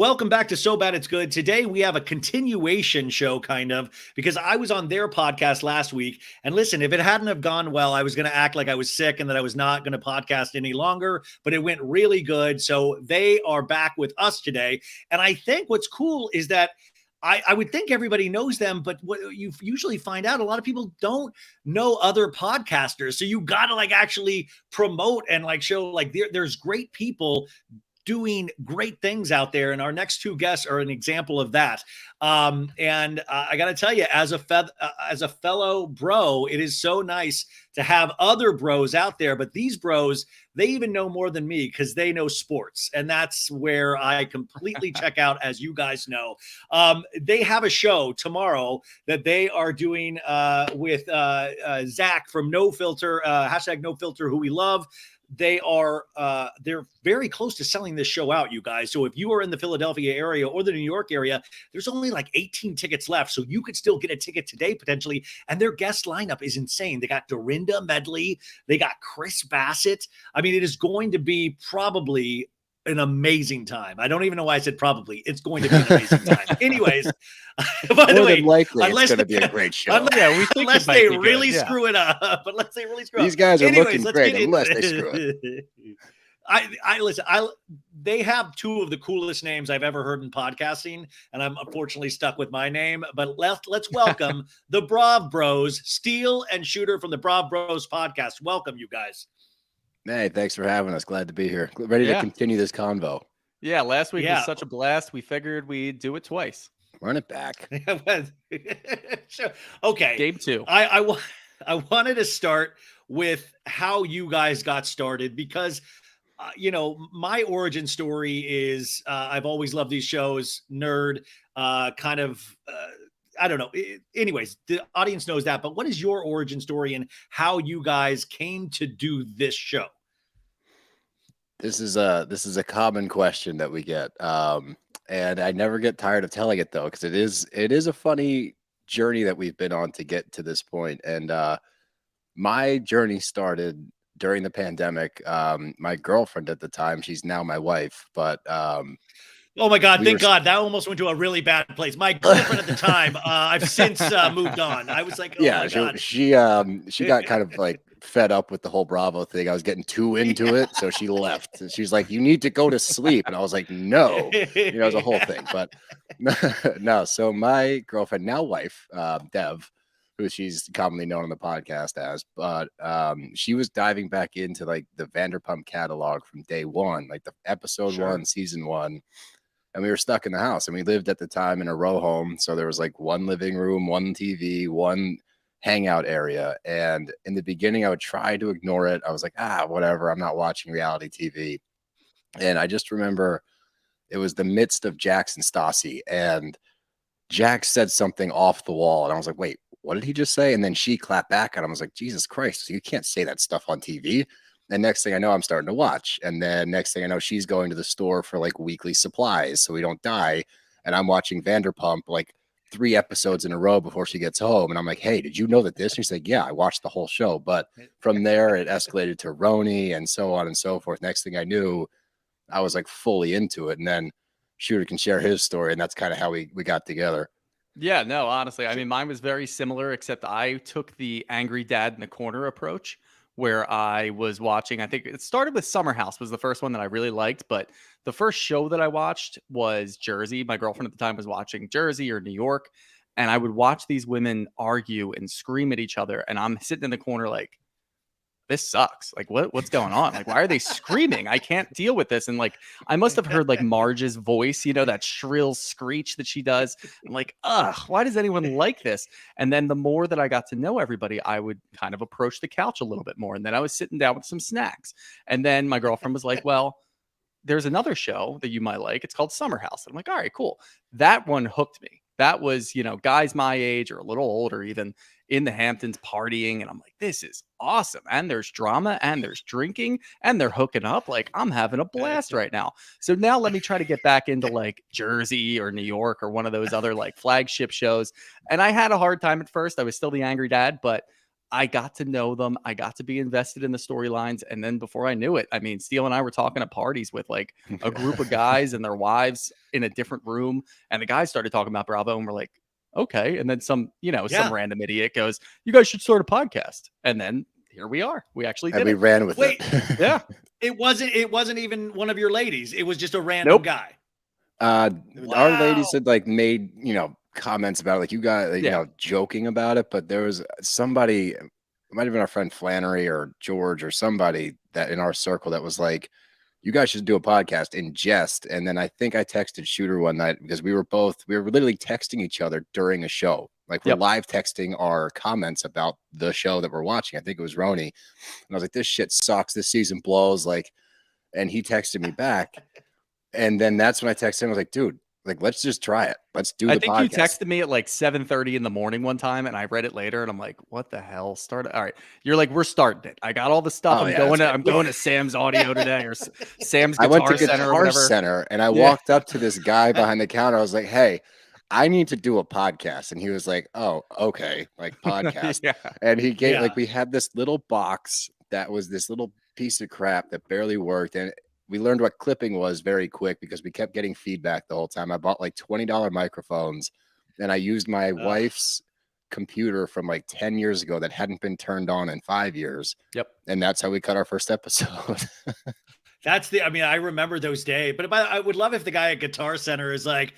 Welcome back to So Bad It's Good. Today we have a continuation show, kind of, because I was on their podcast last week. And listen, if it hadn't have gone well, I was going to act like I was sick and that I was not going to podcast any longer, but it went really good. So they are back with us today. And I think what's cool is that I would think everybody knows them, but what you usually find out, a lot of people don't know other podcasters. So you got to actually promote and show there's great people doing great things out there. And our next two guests are an example of that. And I got to tell you, as a fellow bro, it is so nice to have other bros out there. But these bros, they even know more than me because they know sports. And that's where I completely check out, as you guys know. They have a show tomorrow that they are doing with Zach from No Filter, hashtag No Filter, who we love. They're very close to selling this show out, you guys. So if you are in the Philadelphia area or the New York area, there's only 18 tickets left. So you could still get a ticket today, potentially. And their guest lineup is insane. They got Dorinda Medley. They got Chris Bassett. I mean, it is going to be probably an amazing time. I don't even know why I said probably. It's going to be an amazing time. Anyways, by the way, likely it's going to be a great show. Unless they really screw it up. But let's say really screw it up. These guys are looking great unless they screw it. Listen, they have two of the coolest names I've ever heard in podcasting, and I'm unfortunately stuck with my name. But let's welcome the BravBros, Steele and Shooter from the BravBros podcast. Welcome, you guys. Hey, thanks for having us. Glad to be here. Ready to continue this convo. Yeah, last week was such a blast. We figured we'd do it twice. Run it back. Okay. Game two. I wanted to start with how you guys got started because, my origin story is I've always loved these shows, nerd, I don't know. Anyways, the audience knows that, but what is your origin story and how you guys came to do this show? This is a common question that we get. And I never get tired of telling it though, because it is a funny journey that we've been on to get to this point. And my journey started during the pandemic. My girlfriend at the time, she's now my wife, but oh my God! Thank God that almost went to a really bad place. My girlfriend at the time, I've since moved on. I was like, oh my God. She got kind of fed up with the whole Bravo thing. I was getting too into it, so she left. And she's like, "You need to go to sleep," and I was like, "No," it was a whole thing. But no. So my girlfriend, now wife, Dev, who she's commonly known on the podcast as, but she was diving back into the Vanderpump catalog from day one, the episode 1, season 1. And we were stuck in the house, and we lived at the time in a row home. So there was one living room, one TV, one hangout area. And in the beginning, I would try to ignore it. I was like, whatever. I'm not watching reality TV. And I just remember it was the midst of Jax and Stassi, and Jax said something off the wall. And I was like, wait, what did he just say? And then she clapped back, and I was like, Jesus Christ, you can't say that stuff on TV. And next thing I know, I'm starting to watch. And then next thing I know, she's going to the store for weekly supplies so we don't die. And I'm watching Vanderpump 3 episodes in a row before she gets home. And I'm like, hey, did you know that this? And she's like, yeah, I watched the whole show. But from there, it escalated to RHONJ and so on and so forth. Next thing I knew, I was fully into it. And then Shooter can share his story. And that's kind of how we got together. Yeah, no, honestly, I mean, mine was very similar, except I took the angry dad in the corner approach, where I was watching, I think it started with Summer House was the first one that I really liked, but the first show that I watched was Jersey. My girlfriend at the time was watching Jersey or New York, and I would watch these women argue and scream at each other, and I'm sitting in the corner this sucks. What's going on? Why are they screaming? I can't deal with this. And I must have heard Marge's voice, that shrill screech that she does. I'm like, ugh, why does anyone like this? And then the more that I got to know everybody, I would kind of approach the couch a little bit more. And then I was sitting down with some snacks. And then my girlfriend was like, well, there's another show that you might like. It's called Summer House. And I'm like, all right, cool. That one hooked me. That was, guys my age or a little older even in the Hamptons partying. And I'm like, this is awesome. And there's drama and there's drinking and they're hooking up. I'm having a blast right now. So now let me try to get back into Jersey or New York or one of those other flagship shows. And I had a hard time at first. I was still the angry dad, but I got to know them. I got to be invested in the storylines. And then before I knew it, I mean, Steele and I were talking at parties with like a group of guys and their wives in a different room. And the guys started talking about Bravo and we're like, okay. And then some random idiot goes, you guys should start a podcast. And then here we are. We actually did we ran with it. Yeah. It wasn't even one of your ladies. It was just a random guy. Our ladies had like made, comments about it, like you guys, like, joking about it, but there was somebody, it might have been our friend Flannery or George or somebody that in our circle that was like, you guys should do a podcast in jest. And then I think I texted Shooter one night because we were literally texting each other during a show. Like we're live texting our comments about the show that we're watching. I think it was RHONJ. And I was like, this shit sucks. This season blows. Like, and he texted me back. And then that's when I texted him. I was like, dude, like, let's just try it. Let's do the podcast. I think you texted me at like 7:30 in the morning one time, and I read it later, and I'm like, what the hell? All right. You're like, we're starting it. I got all the stuff. I'm going to Sam's Audio today, or Sam's Guitar Center. I went to Guitar Guitar Center, and I walked up to this guy behind the counter. I was like, hey, I need to do a podcast. And he was like, oh, okay, like podcast. And he gave like, we had this little box that was this little piece of crap that barely worked. And we learned what clipping was very quick because we kept getting feedback the whole time. I bought like $20 microphones and I used my wife's computer from like 10 years ago that hadn't been turned on in 5 years. Yep. And that's how we cut our first episode. I remember those days, but I would love if the guy at Guitar Center is like,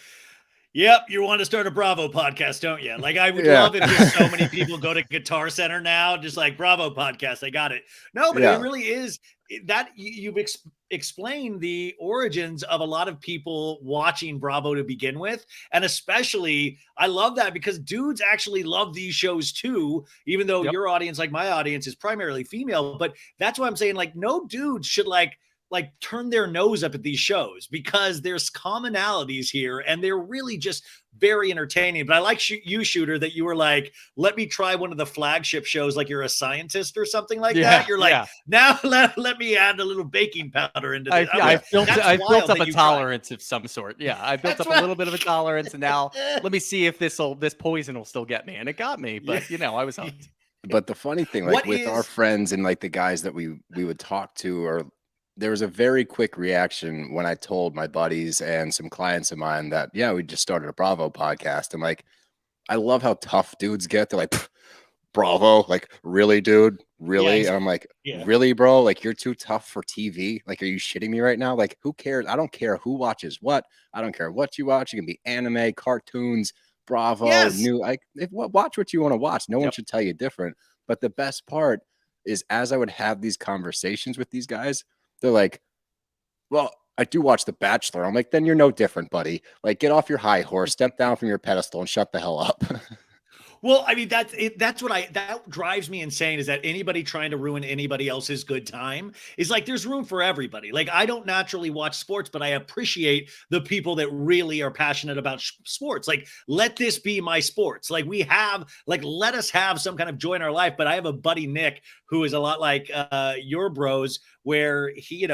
yep, you want to start a Bravo podcast, don't you? Like, I would love if there's so many people go to Guitar Center now, just like Bravo podcast. I got it. No, but it really is that you've explained the origins of a lot of people watching Bravo to begin with. And especially, I love that because dudes actually love these shows too, even though your audience, like my audience, is primarily female. But that's why I'm saying, like, no dude should like turn their nose up at these shows because there's commonalities here and they're really just very entertaining. But I like you, Shooter, that you were like, let me try one of the flagship shows like you're a scientist or something like that. You're like, now let me add a little baking powder into this. I built up a tolerance of some sort. Yeah, I built up a little bit of a tolerance, and now let me see if this poison will still get me. And it got me, but I was hooked. But the funny thing, like with our friends and like the guys that we would talk to, or there was a very quick reaction when I told my buddies and some clients of mine that, we just started a Bravo podcast. I'm like, I love how tough dudes get. They're like, Bravo? Like, really, dude? Really? Yeah, and I'm like, really, bro? Like, you're too tough for TV? Like, are you shitting me right now? Like, who cares? I don't care who watches what. I don't care what you watch. It can be anime, cartoons, Bravo, watch what you want to watch. No one should tell you different. But the best part is as I would have these conversations with these guys, they're like, well, I do watch The Bachelor. I'm like, then you're no different, buddy. Like, get off your high horse, step down from your pedestal and shut the hell up. Well, I mean, that drives me insane is that anybody trying to ruin anybody else's good time is like, there's room for everybody. Like, I don't naturally watch sports, but I appreciate the people that really are passionate about sports. Like, let this be my sports. Like, let us have some kind of joy in our life. But I have a buddy, Nick, who is a lot like your bros, where he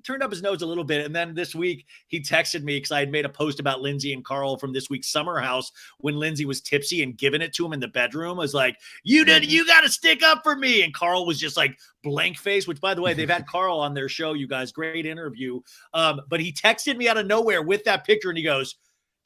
turned up his nose a little bit. And then this week he texted me because I had made a post about Lindsay and Carl from this week's Summer House when Lindsay was tipsy and giving it to him in the bedroom. I was like, you got to stick up for me. And Carl was just like blank face, which by the way, they've had Carl on their show, you guys, great interview. But he texted me out of nowhere with that picture and he goes,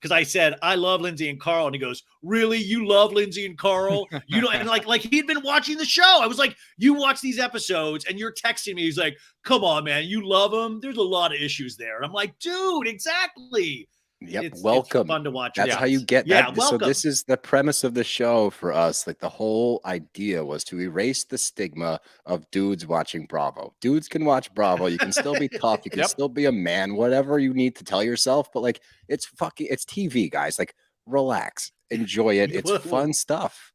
because I said, I love Lindsay and Carl. And he goes, really? You love Lindsay and Carl? You know, and like he'd been watching the show. I was like, you watch these episodes and you're texting me. He's like, come on, man. You love them. There's a lot of issues there. And I'm like, dude, exactly. Yep. Welcome. It's fun to watch. That's how you get that. So this is the premise of the show for us. Like the whole idea was to erase the stigma of dudes watching Bravo. Dudes can watch Bravo. You can still be tough. You can still be a man, whatever you need to tell yourself. But like, it's TV, guys. Like, relax, enjoy it. It's fun stuff.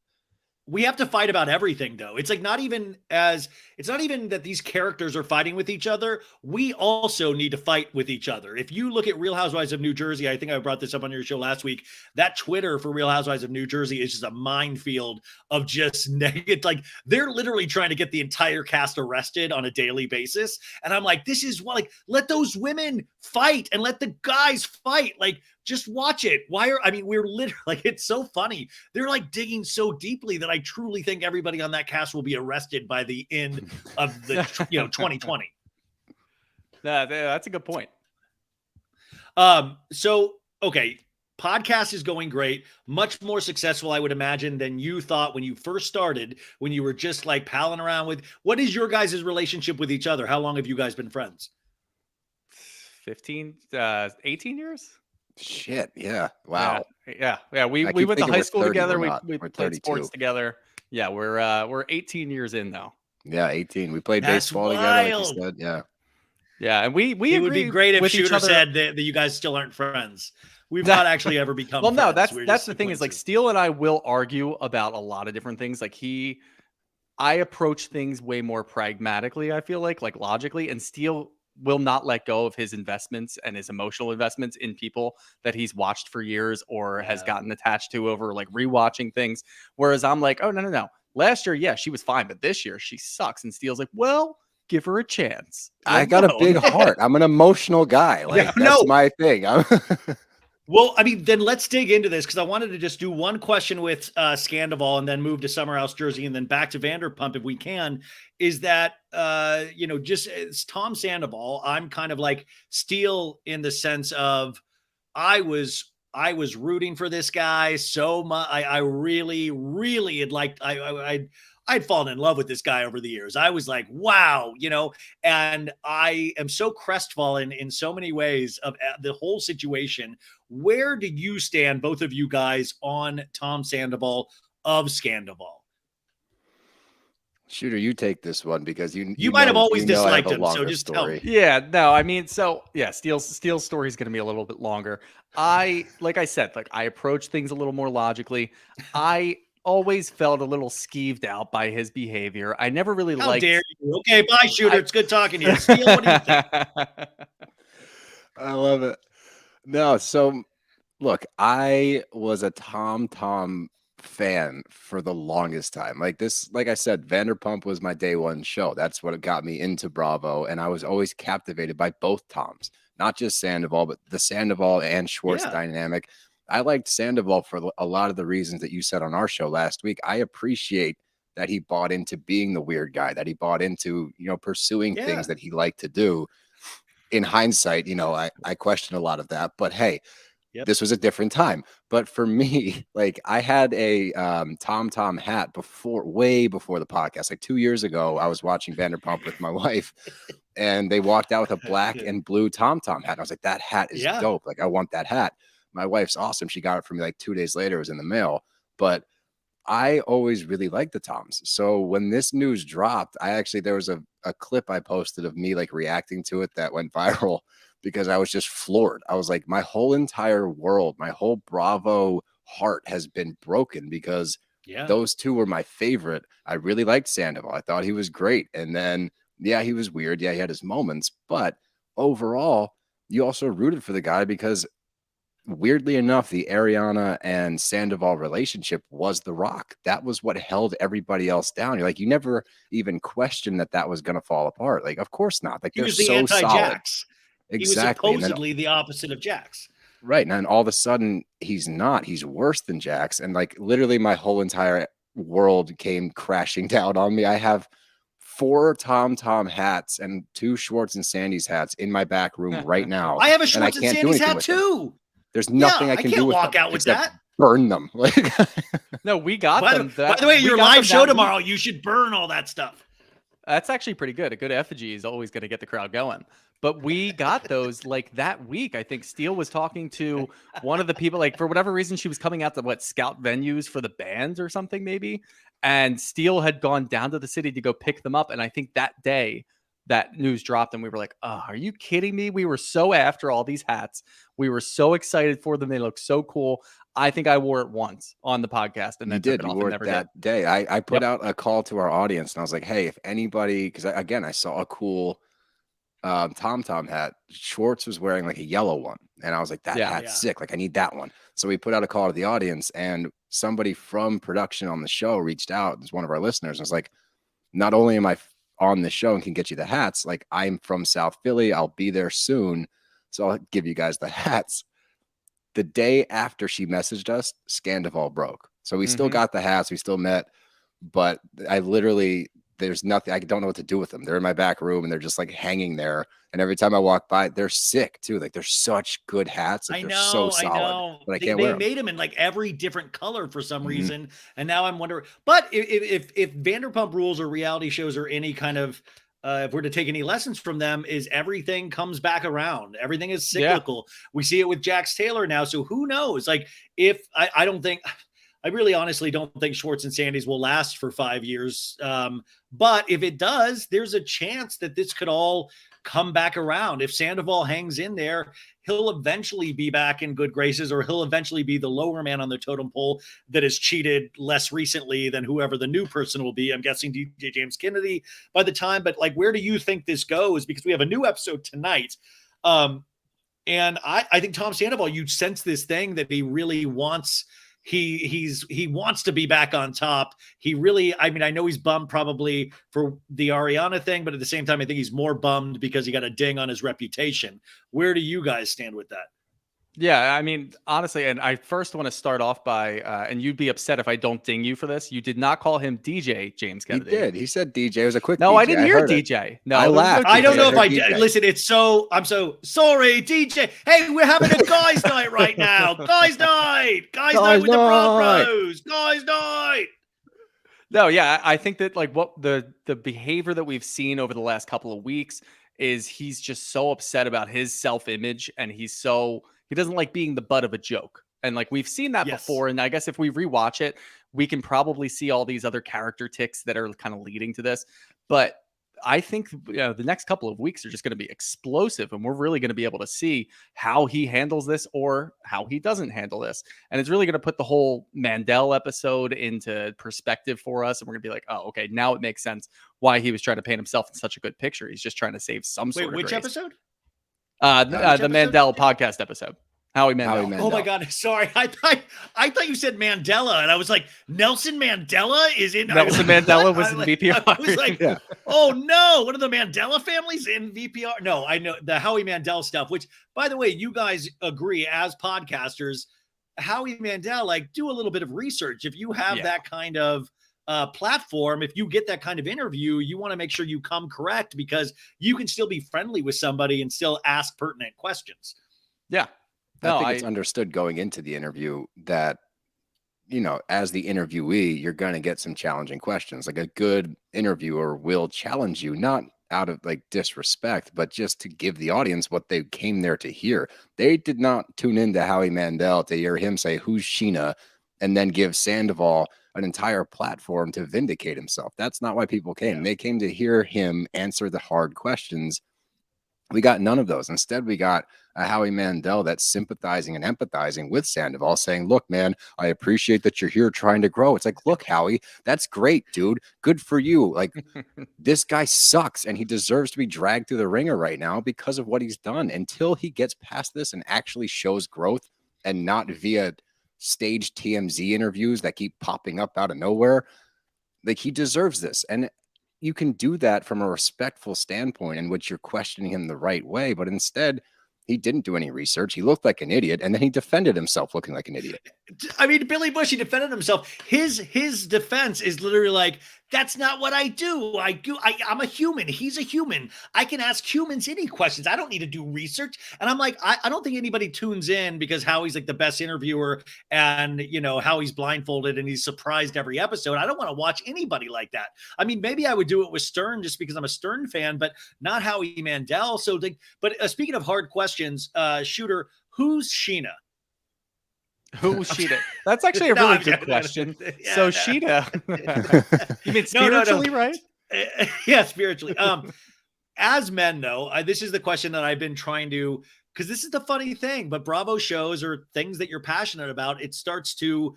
We have to fight about everything, though. It's like not even that these characters are fighting with each other. We also need to fight with each other. If you look at Real Housewives of New Jersey, I think I brought this up on your show last week, that Twitter for Real Housewives of New Jersey is just a minefield of just negative. Like, they're literally trying to get the entire cast arrested on a daily basis. And I'm like, this is what, like, let those women fight and let the guys fight. Like, Just watch it. We're literally like, it's so funny. They're like digging so deeply that I truly think everybody on that cast will be arrested by the end of the 2020. That's a good point. So okay, podcast is going great, much more successful, I would imagine, than you thought when you first started, when you were just like palling around with. What is your guys' relationship with each other? How long have you guys been friends? 18 years. Shit. Yeah. Wow. Yeah. We keep went to thinking high we're school 30. together. We're We not. We're played 32. sports together. Yeah, we're 18 years in now. Yeah, 18. We played That's baseball together, like you wild. said. Yeah. Yeah, and we It would be agree great if with each Shooter other. said that you guys still aren't friends. We've not actually ever become Well, no, friends. that's the thing is like Steele and I will argue about a lot of different things. Like I approach things way more pragmatically, I feel like logically, and Steele will not let go of his investments and his emotional investments in people that he's watched for years or has gotten attached to over like rewatching things. Whereas I'm like, oh, no. Last year, yeah, she was fine, but this year she sucks. And Steele's like, well, give her a chance. I got a big heart. I'm an emotional guy. Like, that's my thing. Well, I mean, then let's dig into this because I wanted to just do one question with Scandival and then move to Summer House Jersey and then back to Vanderpump if we can. Is that, just it's Tom Sandoval. I'm kind of like Steele in the sense of I was rooting for this guy so much. I really, really had liked, I'd fallen in love with this guy over the years. I was like, wow, and I am so crestfallen in so many ways of the whole situation. Where do you stand, both of you guys, on Tom Sandoval of Scandival? Shooter, you take this one because you might have always disliked him, so just tell me. Yeah, no, I mean, so yeah, Steele's story is going to be a little bit longer. Like I said, I approach things a little more logically. I always felt a little skeeved out by his behavior. I never really liked. How dare you? Okay, bye, Shooter. It's good talking to you. Steele, what do you think? I love it. No, so look, I was a Tom fan for the longest time. Like I said, Vanderpump was my day one show. That's what got me into Bravo, and I was always captivated by both Toms, not just Sandoval, but the Sandoval and Schwartz dynamic. I liked Sandoval for a lot of the reasons that you said on our show last week. I appreciate that he bought into being the weird guy, that he bought into, pursuing things that he liked to do. In hindsight, I question a lot of that, but hey, this was a different time. But for me, I had a Tom hat way before the podcast. Like 2 years ago, I was watching Vanderpump with my wife, and they walked out with a black and blue Tom hat. And I was like, that hat is dope. Like, I want that hat. My wife's awesome. She got it for me like 2 days later. It was in the mail. But I always really liked the Toms. So when this news dropped, there was a clip I posted of me reacting to it that went viral because I was just floored. I was like, my whole entire world, my whole Bravo heart has been broken because those two were my favorite. I really liked Sandoval. I thought he was great. And then, he was weird. Yeah, he had his moments. But overall, you also rooted for the guy because weirdly enough, the Ariana and Sandoval relationship was the rock. That was what held everybody else down. You're like, you never even questioned that was going to fall apart. Like, of course not. Like, He they're was the so solid. anti-Jax. Exactly. He was supposedly the opposite of Jax. Right. And then all of a sudden, he's not. He's worse than Jax. And literally my whole entire world came crashing down on me. I have 4 Tom hats and 2 Schwartz and Sandy's hats in my back room right now. I have a Schwartz and Sandy's hat too. There's nothing I can do with walk them out with that. Burn them. No, we got them. By the way, your live show tomorrow, you should burn all that stuff. That's actually pretty good. A good effigy is always going to get the crowd going. But we got those that week. I think Steele was talking to one of the people, for whatever reason, she was coming out to scout venues for the bands or something maybe. And Steele had gone down to the city to go pick them up. And I think that day that news dropped and we were like, oh, are you kidding me? We were so after all these hats. We were so excited for them. They look so cool. I think I wore it once on the podcast and then you wore it that day. I put out a call to our audience and I was like, hey, if anybody, because I saw a cool Tom hat. Schwartz was wearing a yellow one. And I was like, that hat's sick. I need that one. So we put out a call to the audience and somebody from production on the show reached out. It's one of our listeners. And was like, not only am I on the show and can get you the hats, I'm from South Philly. I'll be there soon. So I'll give you guys the hats. The day after she messaged us, Scandival broke. So we still got the hats. We still met, but I literally, there's nothing, I don't know what to do with them. They're in my back room and they're just like hanging there. And every time I walk by, they're sick too. Like they're such good hats. Like they're so solid, but I can't wear them. They made them in like every different color for some reason. And now I'm wondering, but if Vanderpump Rules or reality shows or any kind of, if we're to take any lessons from them, is everything comes back around. Everything is cyclical. Yeah. We see it with Jax Taylor now. So who knows? Like if I don't think, I really honestly don't think Schwartz and Sandy's will last for 5 years. But if it does, there's a chance that this could all come back around. If Sandoval hangs in there, he'll eventually be back in good graces, or he'll eventually be the lower man on the totem pole that has cheated less recently than whoever the new person will be. I'm guessing DJ James Kennedy by the time, but like, where do you think this goes? Because we have a new episode tonight. And I think Tom Sandoval, you sense this thing that he really wants. He wants to be back on top. He really, I mean, I know he's bummed probably for the Ariana thing, but at the same time, I think he's more bummed because he got a ding on his reputation. Where do you guys stand with that? Yeah, I mean, honestly, and I first want to start off by, and you'd be upset if I don't ding you for this. You did not call him DJ James Kennedy. He did. He said DJ. It was a quick No, DJ. I didn't hear DJ. It. No, I laughed. I don't know if I DJ. Listen, I'm so sorry, DJ. Hey, we're having a guys' night right now. Guys' night with the BravBros. Guys' night. No, yeah, I think that like what the behavior that we've seen over the last couple of weeks is he's just so upset about his self-image, and he doesn't like being the butt of a joke. And like we've seen that before. And I guess if we rewatch it, we can probably see all these other character ticks that are kind of leading to this. But I think the next couple of weeks are just going to be explosive, and we're really going to be able to see how he handles this or how he doesn't handle this. And it's really going to put the whole Mandel episode into perspective for us. And we're going to be like, oh, okay, now it makes sense why he was trying to paint himself in such a good picture. He's just trying to save some sort of which grace. episode? The Mandel podcast episode. Howie Mandel. Oh my God! Sorry, I thought you said Mandela, and I was like, Nelson Mandela is in. Nelson Mandela was in VPR. I was like, oh no, one of the Mandela families in VPR. No, I know the Howie Mandel stuff. Which, by the way, you guys agree as podcasters, Howie Mandel, like, do a little bit of research. If you have that kind of platform, if you get that kind of interview, you want to make sure you come correct, because you can still be friendly with somebody and still ask pertinent questions. Yeah. I think it's understood going into the interview that, as the interviewee, you're going to get some challenging questions. Like a good interviewer will challenge you, not out of like disrespect, but just to give the audience what they came there to hear. They did not tune into Howie Mandel to hear him say, "Who's Sheena?" and then give Sandoval an entire platform to vindicate himself. That's not why people came. Yeah. They came to hear him answer the hard questions. We got none of those. Instead, we got a Howie Mandel that's sympathizing and empathizing with Sandoval, saying, "Look, man, I appreciate that you're here trying to grow." It's like, look, Howie, that's great, dude. Good for you. Like, this guy sucks, and he deserves to be dragged through the ringer right now because of what he's done. Until he gets past this and actually shows growth, and not via staged TMZ interviews that keep popping up out of nowhere, like, he deserves this. And you can do that from a respectful standpoint in which you're questioning him the right way, but instead he didn't do any research. He looked like an idiot, and then he defended himself looking like an idiot. I mean, Billy Bush, he defended himself. His defense is literally like, that's not what I do. I'm a human. He's a human. I can ask humans any questions. I don't need to do research. And I'm like, I don't think anybody tunes in because Howie's like the best interviewer, and how he's blindfolded and he's surprised every episode. I don't want to watch anybody like that. I mean, maybe I would do it with Stern just because I'm a Stern fan, but not Howie Mandel. So, speaking of hard questions, Shooter, who's Sheena? Who's Sheena? That's actually a really good question. Yeah, so Sheena, you mean spiritually, right? Yeah, spiritually. As men, though, this is the question that I've been trying to, because this is the funny thing, but Bravo shows or things that you're passionate about, it starts to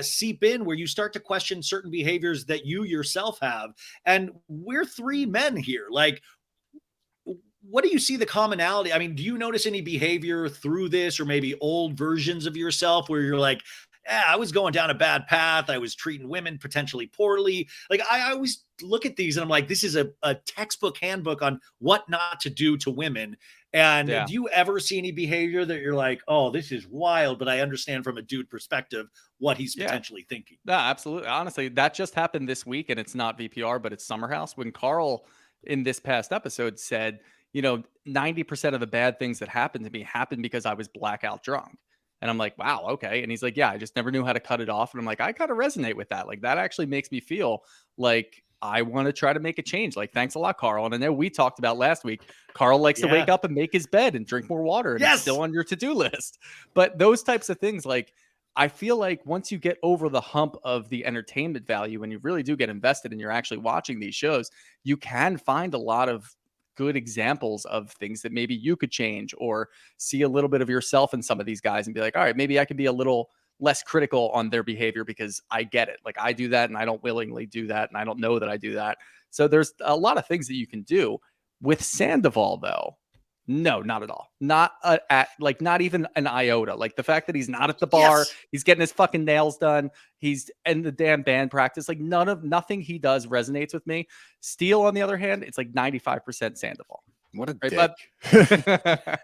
seep in where you start to question certain behaviors that you yourself have. And we're three men here. Like, what do you see the commonality? I mean, do you notice any behavior through this, or maybe old versions of yourself where you're like, yeah, I was going down a bad path. I was treating women potentially poorly. Like I always look at these and I'm like, this is a textbook handbook on what not to do to women. And Yeah. do you ever see any behavior that you're like, oh, this is wild, but I understand from a dude perspective what he's Yeah. potentially thinking? No, absolutely. Honestly, that just happened this week, and it's not VPR, but it's Summer House. When Carl in this past episode said, 90% of the bad things that happened to me happened because I was blackout drunk. And I'm like, wow, okay. And he's like, yeah, I just never knew how to cut it off. And I'm like, I kind of resonate with that. Like, that actually makes me feel like I want to try to make a change. Like, thanks a lot, Carl. And I know we talked about last week, Carl likes to wake up and make his bed and drink more water, and it's still on your to-do list. But those types of things, like, I feel like once you get over the hump of the entertainment value and you really do get invested and you're actually watching these shows, you can find a lot of good examples of things that maybe you could change, or see a little bit of yourself in some of these guys and be like, all right, maybe I can be a little less critical on their behavior because I get it. Like, I do that and I don't willingly do that, and I don't know that I do that. So there's a lot of things that you can do. With Sandoval, though, no, not at all. Not not even an iota. Like, the fact that he's not at the bar, he's getting his fucking nails done, he's in the damn band practice. Like, nothing he does resonates with me. Steele, on the other hand, it's like 95% Sandoval. What a right, dick.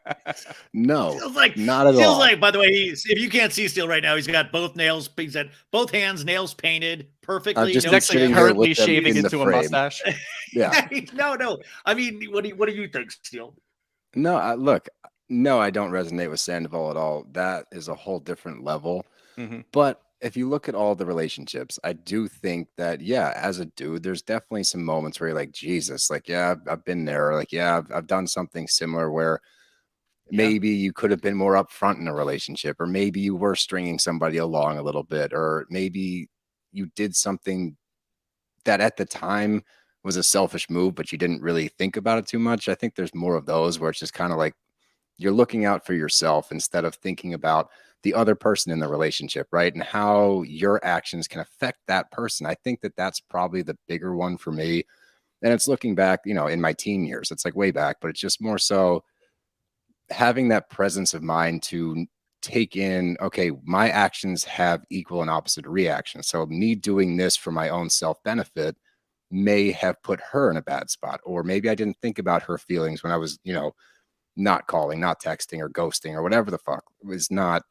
No, Steele's like, not at Steele's all. like, by the way, if you can't see Steele right now, he's got both nails, he's got both hands, nails painted perfectly. Just he's actually currently shaving into a mustache. Yeah. No. I mean, what do you think, Steele? No, look, no, I don't resonate with Sandoval at all. That is a whole different level. Mm-hmm. But if you look at all the relationships, I do think that, yeah, as a dude, there's definitely some moments where you're like, Jesus, like, yeah, I've been there. Or like, yeah, I've done something similar where maybe you could have been more upfront in a relationship, or maybe you were stringing somebody along a little bit, or maybe you did something that at the time was a selfish move, but you didn't really think about it too much. I think there's more of those where it's just kind of like you're looking out for yourself instead of thinking about the other person in the relationship, right? And how your actions can affect that person. I think that that's probably the bigger one for me. And it's looking back, in my teen years, it's like way back, but it's just more so having that presence of mind to take in, okay, my actions have equal and opposite reactions. So me doing this for my own self-benefit may have put her in a bad spot, or maybe I didn't think about her feelings when I was, not calling, not texting, or ghosting, or whatever the fuck. It was not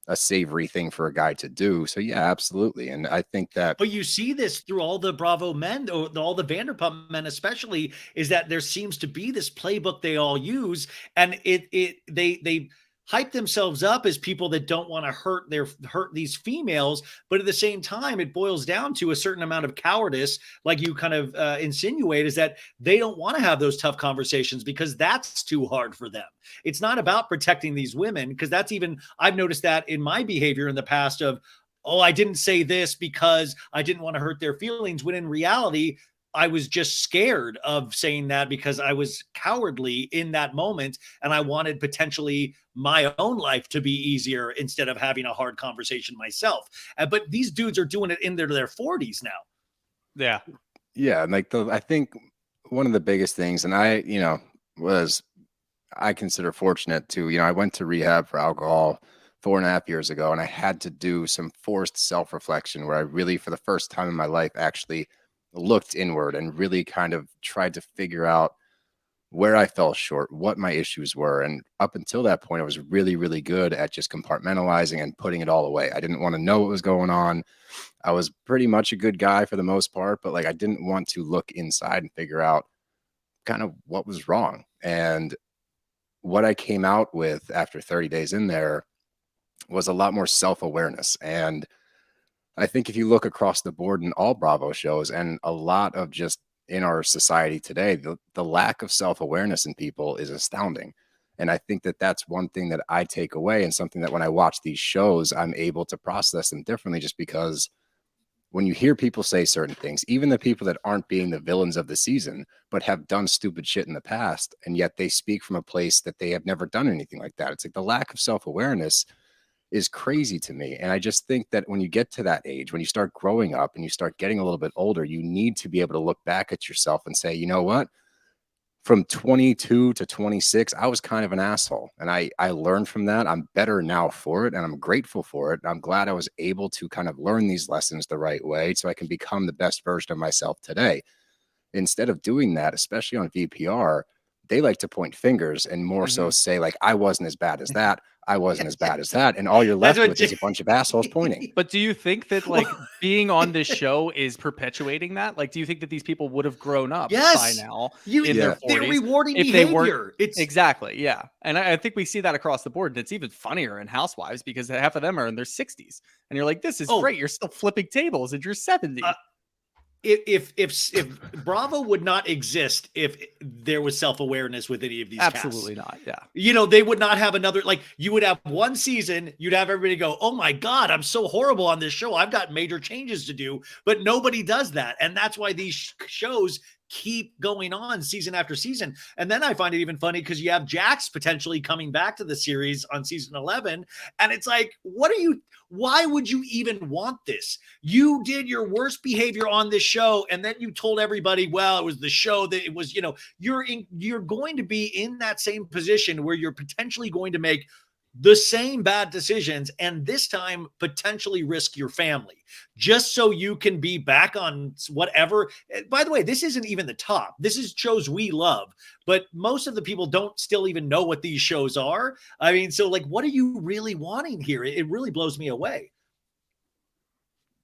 a savory thing for a guy to do. So yeah, absolutely. And I think that, but you see this through all the Bravo men, or all the Vanderpump men especially, is that there seems to be this playbook they all use, and they hype themselves up as people that don't want to hurt these females, but at the same time it boils down to a certain amount of cowardice, like you kind of insinuate, is that they don't want to have those tough conversations because that's too hard for them. It's not about protecting these women, because I've noticed that in my behavior in the past of, oh, I didn't say this because I didn't want to hurt their feelings, when in reality I was just scared of saying that because I was cowardly in that moment, and I wanted potentially my own life to be easier instead of having a hard conversation myself. But these dudes are doing it in their 40s now. Yeah. Yeah. Like I think one of the biggest things, and I consider fortunate to, I went to rehab for alcohol 4.5 years ago, and I had to do some forced self-reflection where I really, for the first time in my life, actually looked inward and really kind of tried to figure out where I fell short, what my issues were. And up until that point, I was really, really good at just compartmentalizing and putting it all away. I didn't want to know what was going on. I was pretty much a good guy for the most part, but like I didn't want to look inside and figure out kind of what was wrong. And what I came out with after 30 days in there was a lot more self-awareness. And I think if you look across the board in all Bravo shows, and a lot of just in our society today, the lack of self-awareness in people is astounding. And I think that that's one thing that I take away, and something that when I watch these shows, I'm able to process them differently, just because when you hear people say certain things, even the people that aren't being the villains of the season, but have done stupid shit in the past, and yet they speak from a place that they have never done anything like that. It's like the lack of self-awareness is crazy to me. And I just think that when you get to that age, when you start growing up and you start getting a little bit older, you need to be able to look back at yourself and say, you know what? from 22 to 26, I was kind of an asshole. And I learned from that. I'm better now for it. And I'm grateful for it. I'm glad I was able to kind of learn these lessons the right way so I can become the best version of myself today. Instead of doing that, especially on VPR, they like to point fingers and more so say, like, I wasn't as bad as that. I wasn't as bad as that. And all you're left with is a bunch of assholes pointing. But do you think that like being on this show is perpetuating that? Like, do you think that these people would have grown up by now in their 40s? They're rewarding if behavior. They weren't, it's exactly. Yeah. And I think we see that across the board. And it's even funnier in Housewives because half of them are in their 60s. And you're like, this is great. You're still flipping tables and you're 70. If Bravo would not exist if there was self-awareness with any of these Absolutely casts. not. Yeah. You know, they would not have another, like, you would have one season, you'd have everybody go, oh my God, I'm so horrible on this show. I've got major changes to do, but nobody does that. And that's why these shows keep going on season after season. And then I find it even funny because you have Jax potentially coming back to the series on season 11. And it's like, why would you even want this? You did your worst behavior on this show. And then you told everybody, well, it was the show that it was, you know, you're going to be in that same position where you're potentially going to make the same bad decisions, and this time potentially risk your family just so you can be back on whatever. By the way, this isn't even the top. This is shows we love, but most of the people don't still even know what these shows are. I mean, so like, what are you really wanting here? It really blows me away.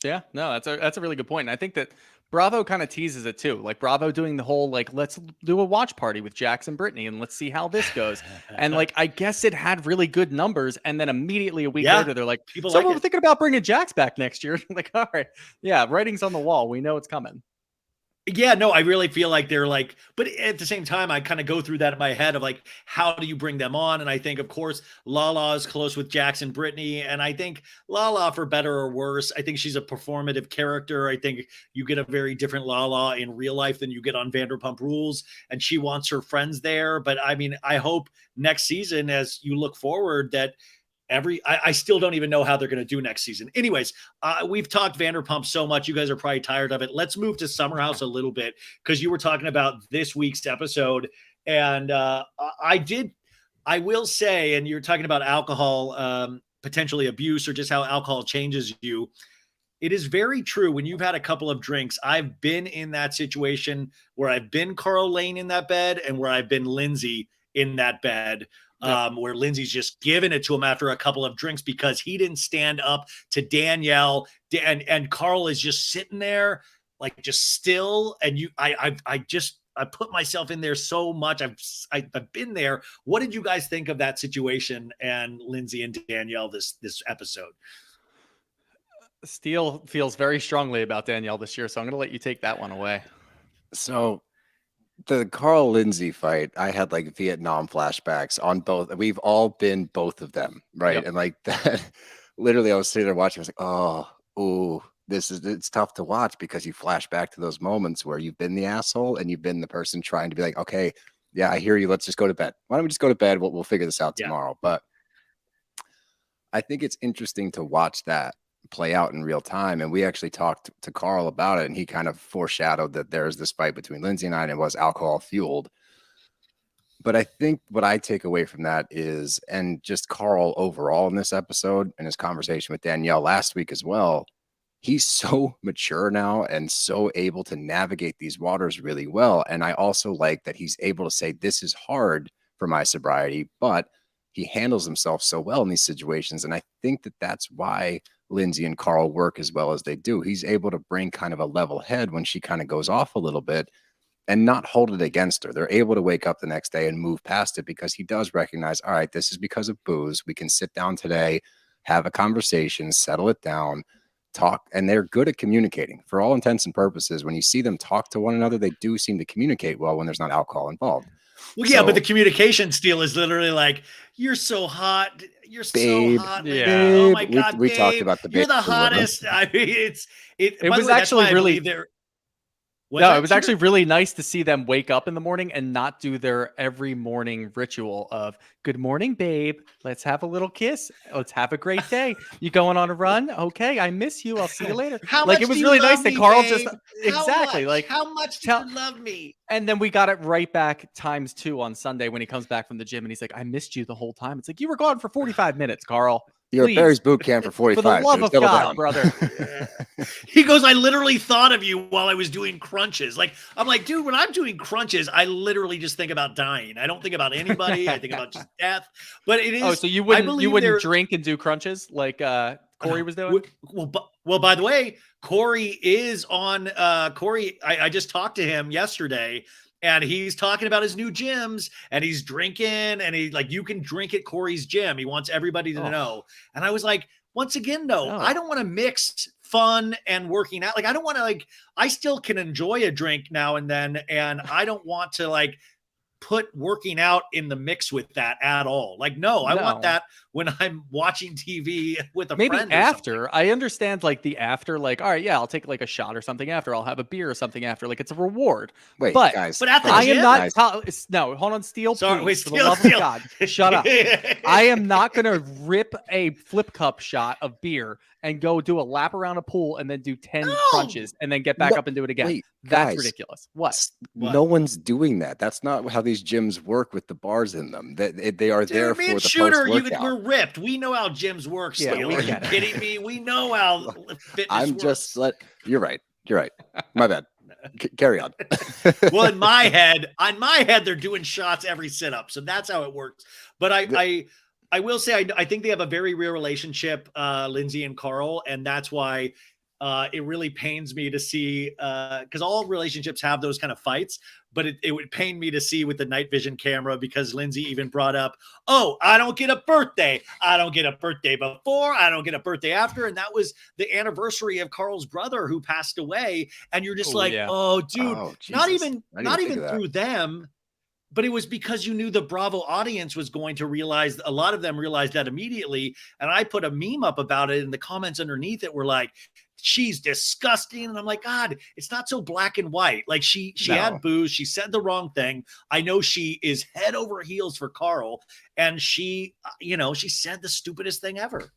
Yeah, no, that's a really good point. And I think that Bravo kind of teases it too. Like Bravo doing the whole, like, let's do a watch party with Jax and Brittany and let's see how this goes. And like, I guess it had really good numbers. And then immediately a week later, they're like, we're thinking about bringing Jax back next year. Like, all right, yeah, writing's on the wall. We know it's coming. Yeah, no, I really feel like they're like, but at the same time, I kind of go through that in my head of like, how do you bring them on? And I think, of course, Lala is close with Jackson Brittany. And I think Lala, for better or worse, I think she's a performative character. I think you get a very different Lala in real life than you get on Vanderpump Rules. And she wants her friends there. But I mean, I hope next season, as you look forward, that I still don't even know how they're going to do next season. Anyways, we've talked Vanderpump so much. You guys are probably tired of it. Let's move to Summer House a little bit because you were talking about this week's episode. And I will say, and you're talking about alcohol, potentially abuse or just how alcohol changes you. It is very true. When you've had a couple of drinks, I've been in that situation where I've been Carl Lane in that bed and where I've been Lindsay in that bed. Where Lindsay's just giving it to him after a couple of drinks because he didn't stand up to Danielle, and Carl is just sitting there like just still. And I put myself in there so much. I've been there. What did you guys think of that situation and Lindsay and Danielle this episode? Steele feels very strongly about Danielle this year, so I'm going to let you take that one away. So the Carl Lindsay fight, I had like Vietnam flashbacks on both. We've all been both of them, right? Yep. And like that, literally, I was sitting there watching. I was like, it's tough to watch because you flash back to those moments where you've been the asshole and you've been the person trying to be like, okay, yeah, I hear you. Let's just go to bed. Why don't we just go to bed? We'll figure this out tomorrow. But I think it's interesting to watch that play out in real time. And we actually talked to Carl about it, and he kind of foreshadowed that there's this fight between Lindsay and I, and it was alcohol fueled. But I think what I take away from that is, and just Carl overall in this episode and his conversation with Danielle last week as well, he's so mature now and so able to navigate these waters really well. And I also like that he's able to say, this is hard for my sobriety, but he handles himself so well in these situations. And I think that that's why Lindsay and Carl work as well as they do. He's able to bring kind of a level head when she kind of goes off a little bit and not hold it against her. They're able to wake up the next day and move past it because he does recognize, all right, this is because of booze. We can sit down today, have a conversation, settle it down, talk. And they're good at communicating for all intents and purposes. When you see them talk to one another, they do seem to communicate well when there's not alcohol involved. Well, yeah, but the communication Steele is literally like, you're so hot. You're babe, so hot. Yeah. Babe. Oh my God, we babe, talked about the you're the hottest. I mean, it was actually really, No, it was actually really nice to see them wake up in the morning and not do their every morning ritual of good morning, babe. Let's have a little kiss. Let's have a great day. You going on a run? Okay. I miss you. I'll see you later. How Like, much it was do really you nice love that me, Carl babe? just exactly like how much do you love me? And then we got it right back times 2 on Sunday when he comes back from the gym and he's like, I missed you the whole time. It's like, you were gone for 45 minutes, Carl. You're Please. at Barry's boot camp for 45. For the love so of settle God, down. brother. He goes, I literally thought of you while I was doing crunches. Like, I'm like, dude, when I'm doing crunches, I literally just think about dying. I don't think about anybody. I think about just death. But it is. Oh, so you wouldn't drink and do crunches like Corey was doing? Well, by the way, Corey is on Corey. I just talked to him yesterday. And he's talking about his new gyms and he's drinking and he like, you can drink at Corey's gym. He wants everybody to know. And I was like, once again, though, I don't want to mix fun and working out. Like, I don't want to like, I still can enjoy a drink now and then. And I don't want to like put working out in the mix with that at all. Like, no, I want that when I'm watching TV with a friend. Maybe after. I understand like the after, like, all right, yeah, I'll take like a shot or something after. I'll have a beer or something after. Like, it's a reward. Wait, but guys, at the I gym? am not. No, hold on, Steele. Sorry, please, wait, for the love of God, shut up. I am not going to rip a flip cup shot of beer and go do a lap around a pool and then do 10 crunches and then get back up and do it again. Wait, that's guys, ridiculous. What? No one's doing that. That's not how these gyms work with the bars in them. They are there for the post-workout. We're ripped. We know how gyms work. Yeah, Are you kidding me? We know how fitness works. You're right. You're right. My bad. Carry on. Well, in my head, they're doing shots every sit-up. So that's how it works. But I will say, I think they have a very real relationship, Lindsay and Carl. And that's why it really pains me to see, because all relationships have those kind of fights, but it would pain me to see with the night vision camera because Lindsay even brought up, oh, I don't get a birthday. I don't get a birthday before. I don't get a birthday after. And that was the anniversary of Carl's brother who passed away. And you're just oh, dude, not even through them. But it was because you knew the Bravo audience was going to realize, a lot of them realized that immediately. And I put a meme up about it, and the comments underneath it were like, she's disgusting. And I'm like, God, it's not so black and white. Like she had booze. She said the wrong thing. I know she is head over heels for Carl. And she said the stupidest thing ever.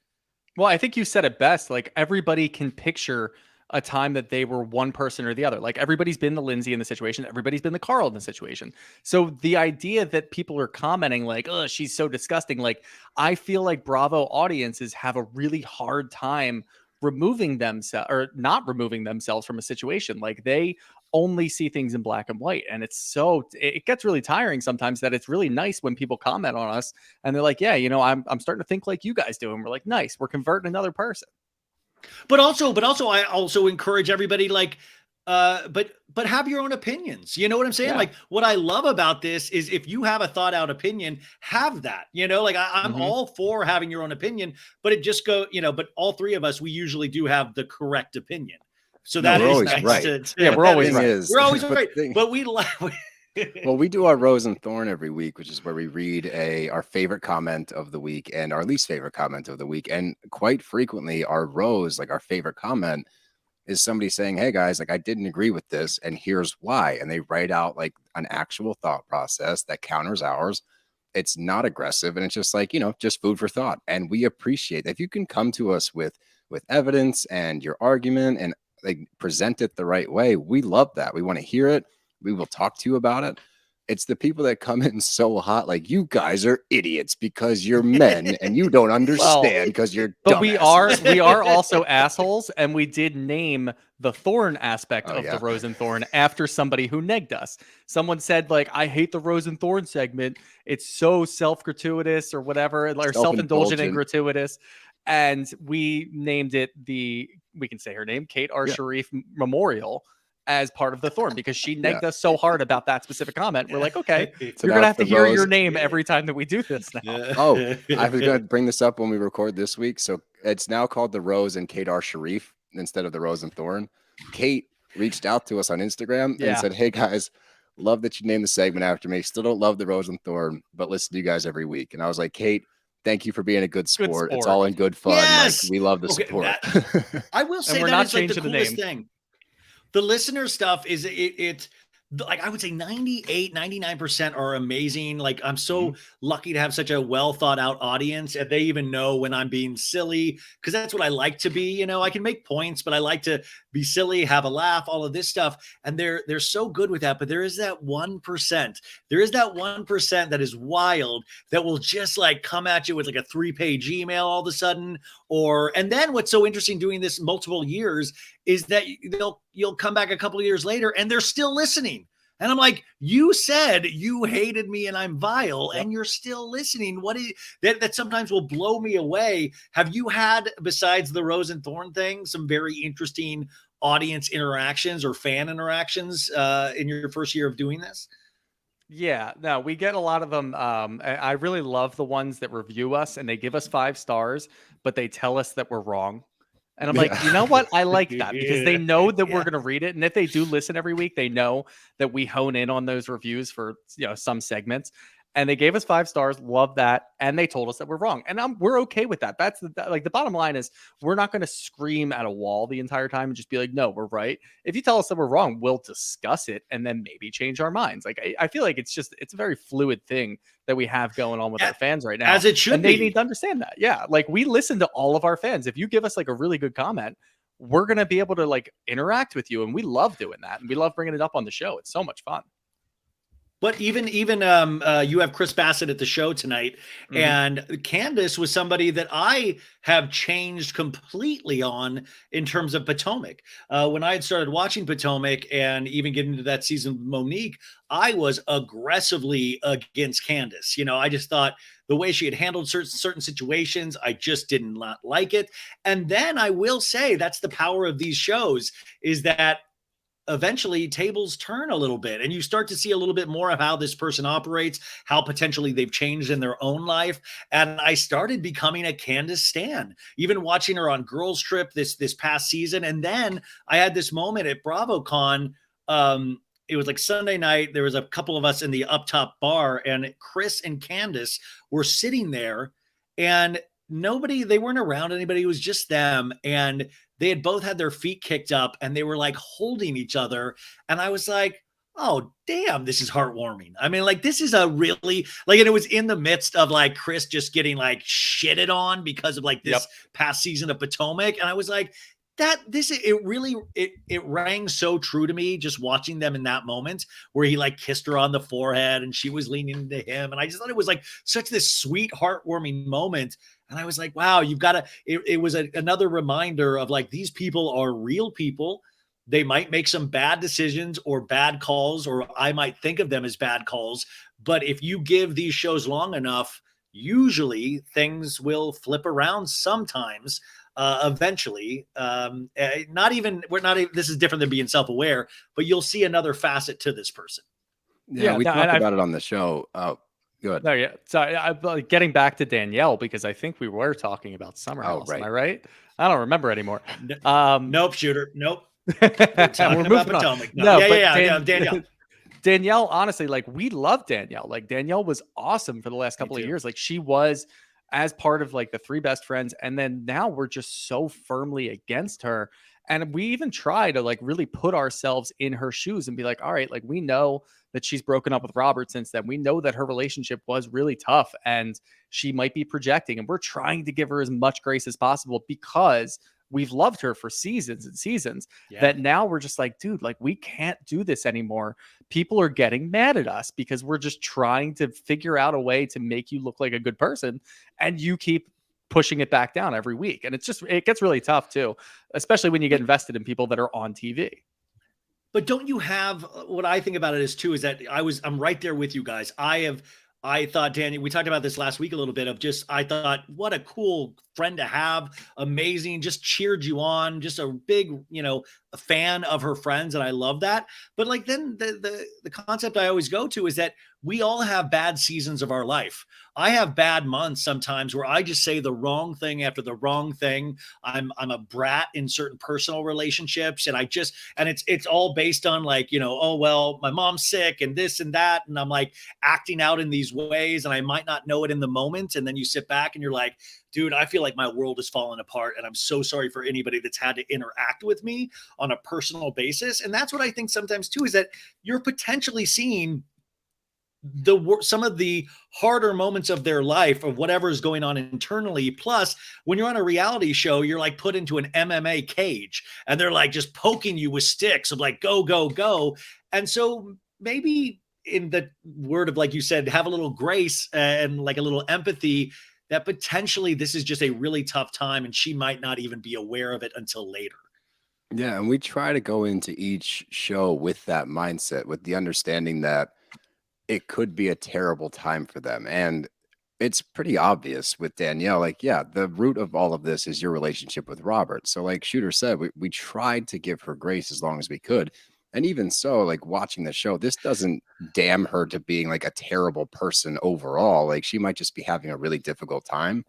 Well, I think you said it best. Like, everybody can picture a time that they were one person or the other. Like, everybody's been the Lindsay in the situation. Everybody's been the Carl in the situation. So the idea that people are commenting like, oh, she's so disgusting. Like, I feel like Bravo audiences have a really hard time removing themselves or not removing themselves from a situation. Like, they only see things in black and white. And it gets really tiring sometimes that it's really nice when people comment on us and they're like, yeah, I'm starting to think like you guys do. And we're like, nice, we're converting another person. But also, I also encourage everybody, like, but have your own opinions. You know what I'm saying? Yeah. Like, what I love about this is if you have a thought out opinion, have that, like I'm all for having your own opinion, but it just but all three of us, we usually do have the correct opinion. So that is nice. Right. We're always right. We're always right. But we well, we do our Rose and Thorn every week, which is where we read our favorite comment of the week and our least favorite comment of the week. And quite frequently our Rose, like our favorite comment, is somebody saying, hey guys, like I didn't agree with this and here's why. And they write out like an actual thought process that counters ours. It's not aggressive. And it's just like, just food for thought. And we appreciate that. If you can come to us with evidence and your argument and like present it the right way, we love that. We want to hear it. We will talk to you about it. It's the people that come in so hot, like you guys are idiots because you're men and you don't understand because you're. But we are also assholes, and we did name the thorn aspect of the Rose and Thorn after somebody who negged us. Someone said like, "I hate the Rose and Thorn segment. It's so self-gratuitous or whatever, or self-indulgent and gratuitous." And we named it we can say her name, Kate R. Sharif Memorial, as part of the Thorn because she negged us so hard about that specific comment. We're like, okay, you're going to have to hear your name every time that we do this now. Yeah. Oh, I was going to bring this up when we record this week. So it's now called the Rose and Kate R. Sharif instead of the Rose and Thorn. Kate reached out to us on Instagram and said, hey guys, love that you named the segment after me. Still don't love the Rose and Thorn, but listen to you guys every week. And I was like, Kate, thank you for being a good sport. It's all in good fun. Yes! Like, we love the support. I will say that is like the coolest thing. The listener stuff is it like I would say 98, 99% are amazing. Like I'm so lucky to have such a well thought out audience, and they even know when I'm being silly because that's what I like to be. I can make points, but I like to be silly, have a laugh, all of this stuff. And they're so good with that. But there is that 1%. There is that 1% that is wild that will just like come at you with like a 3-page email all of a sudden. And then what's so interesting doing this multiple years is that you'll come back a couple of years later and they're still listening. And I'm like, you said you hated me and I'm vile, and you're still listening. What is that sometimes will blow me away. Have you had, besides the Rose and Thorn thing, some very interesting audience interactions or fan interactions in your first year of doing this? Yeah, no, we get a lot of them. I really love the ones that review us and they give us 5 stars, but they tell us that we're wrong. And I'm like, you know what? I like that because they know that we're going to read it. And if they do listen every week, they know that we hone in on those reviews for, some segments. And they gave us 5 stars. Love that. And they told us that we're wrong. And we're okay with that. That's the bottom line is we're not going to scream at a wall the entire time and just be like, no, we're right. If you tell us that we're wrong, we'll discuss it and then maybe change our minds. Like, I feel like it's a very fluid thing that we have going on with our fans right now. As it should and be. They need to understand that. Yeah. Like we listen to all of our fans. If you give us like a really good comment, we're going to be able to like interact with you. And we love doing that. And we love bringing it up on the show. It's so much fun. But even you have Chris Bassett at the show tonight, and Candace was somebody that I have changed completely on in terms of Potomac. When I had started watching Potomac and even getting into that season with Monique, I was aggressively against Candace. I just thought the way she had handled certain situations, I just did not like it. And then I will say that's the power of these shows is that eventually tables turn a little bit and you start to see a little bit more of how this person operates, how potentially they've changed in their own life. And I started becoming a Candace stan, even watching her on Girls Trip this past season. And then I had this moment at BravoCon. It was like Sunday night. There was a couple of us in the up top bar and Chris and Candace were sitting there and they weren't around anybody. It was just them. And they had both had their feet kicked up and they were like holding each other. And I was like, oh, damn, this is heartwarming. I mean, like, this is a really like, and it was in the midst of like Chris just getting like shitted on because of like this past season of Potomac. And I was like, it rang so true to me just watching them in that moment where he like kissed her on the forehead and she was leaning into him. And I just thought it was like such this sweet, heartwarming moment. And I was like, wow, you've got to, it was another reminder of like, these people are real people. They might make some bad decisions or bad calls, or I might think of them as bad calls. But if you give these shows long enough, usually things will flip around sometimes. Eventually, this is different than being self-aware, but you'll see another facet to this person. Yeah, we talked about it on the show. Good. No, yeah. Sorry, getting back to Danielle because I think we were talking about Summer House. Am I right? I don't remember anymore. Nope, shooter. Nope. We're talking about Potomac. No, Danielle. Danielle, honestly, like we love Danielle. Like Danielle was awesome for the last couple of years. Like she was as part of like the 3 best friends. And then now we're just so firmly against her. And we even try to like really put ourselves in her shoes and be like, all right, like we know that she's broken up with Robert since then. We know that her relationship was really tough and she might be projecting. And we're trying to give her as much grace as possible because we've loved her for seasons and seasons that now we're just like, dude, like we can't do this anymore. People are getting mad at us because we're just trying to figure out a way to make you look like a good person. And you keep pushing it back down every week. And it gets really tough too, especially when you get invested in people that are on TV. But don't you have, what I think about it is too, is that I'm right there with you guys. I thought, Danny, we talked about this last week a little bit of just, I thought, what a cool friend to have. Amazing. Just cheered you on. Just a big, a fan of her friends. And I love that. But like, then the concept I always go to is that we all have bad seasons of our life. I have bad months sometimes where I just say the wrong thing after the wrong thing. I'm a brat in certain personal relationships. And it's all based on like, oh, well, my mom's sick and this and that. And I'm like acting out in these ways and I might not know it in the moment. And then you sit back and you're like, dude, I feel like my world is falling apart, and I'm so sorry for anybody that's had to interact with me on a personal basis. And that's what I think sometimes too, is that you're potentially seeing some of the harder moments of their life, of whatever is going on internally. Plus, when you're on a reality show, you're like put into an MMA cage, and they're like just poking you with sticks of like, go, go, go. And so maybe, in the word of, like you said, have a little grace and like a little empathy, that potentially this is just a really tough time and she might not even be aware of it until later. Yeah, and we try to go into each show with that mindset, with the understanding that it could be a terrible time for them. And it's pretty obvious with Danielle. Like, yeah, the root of all of this is your relationship with Robert. So, like Shooter said, we tried to give her grace as long as we could. And even so, like watching the show, this doesn't damn her to being like a terrible person overall. Like, she might just be having a really difficult time.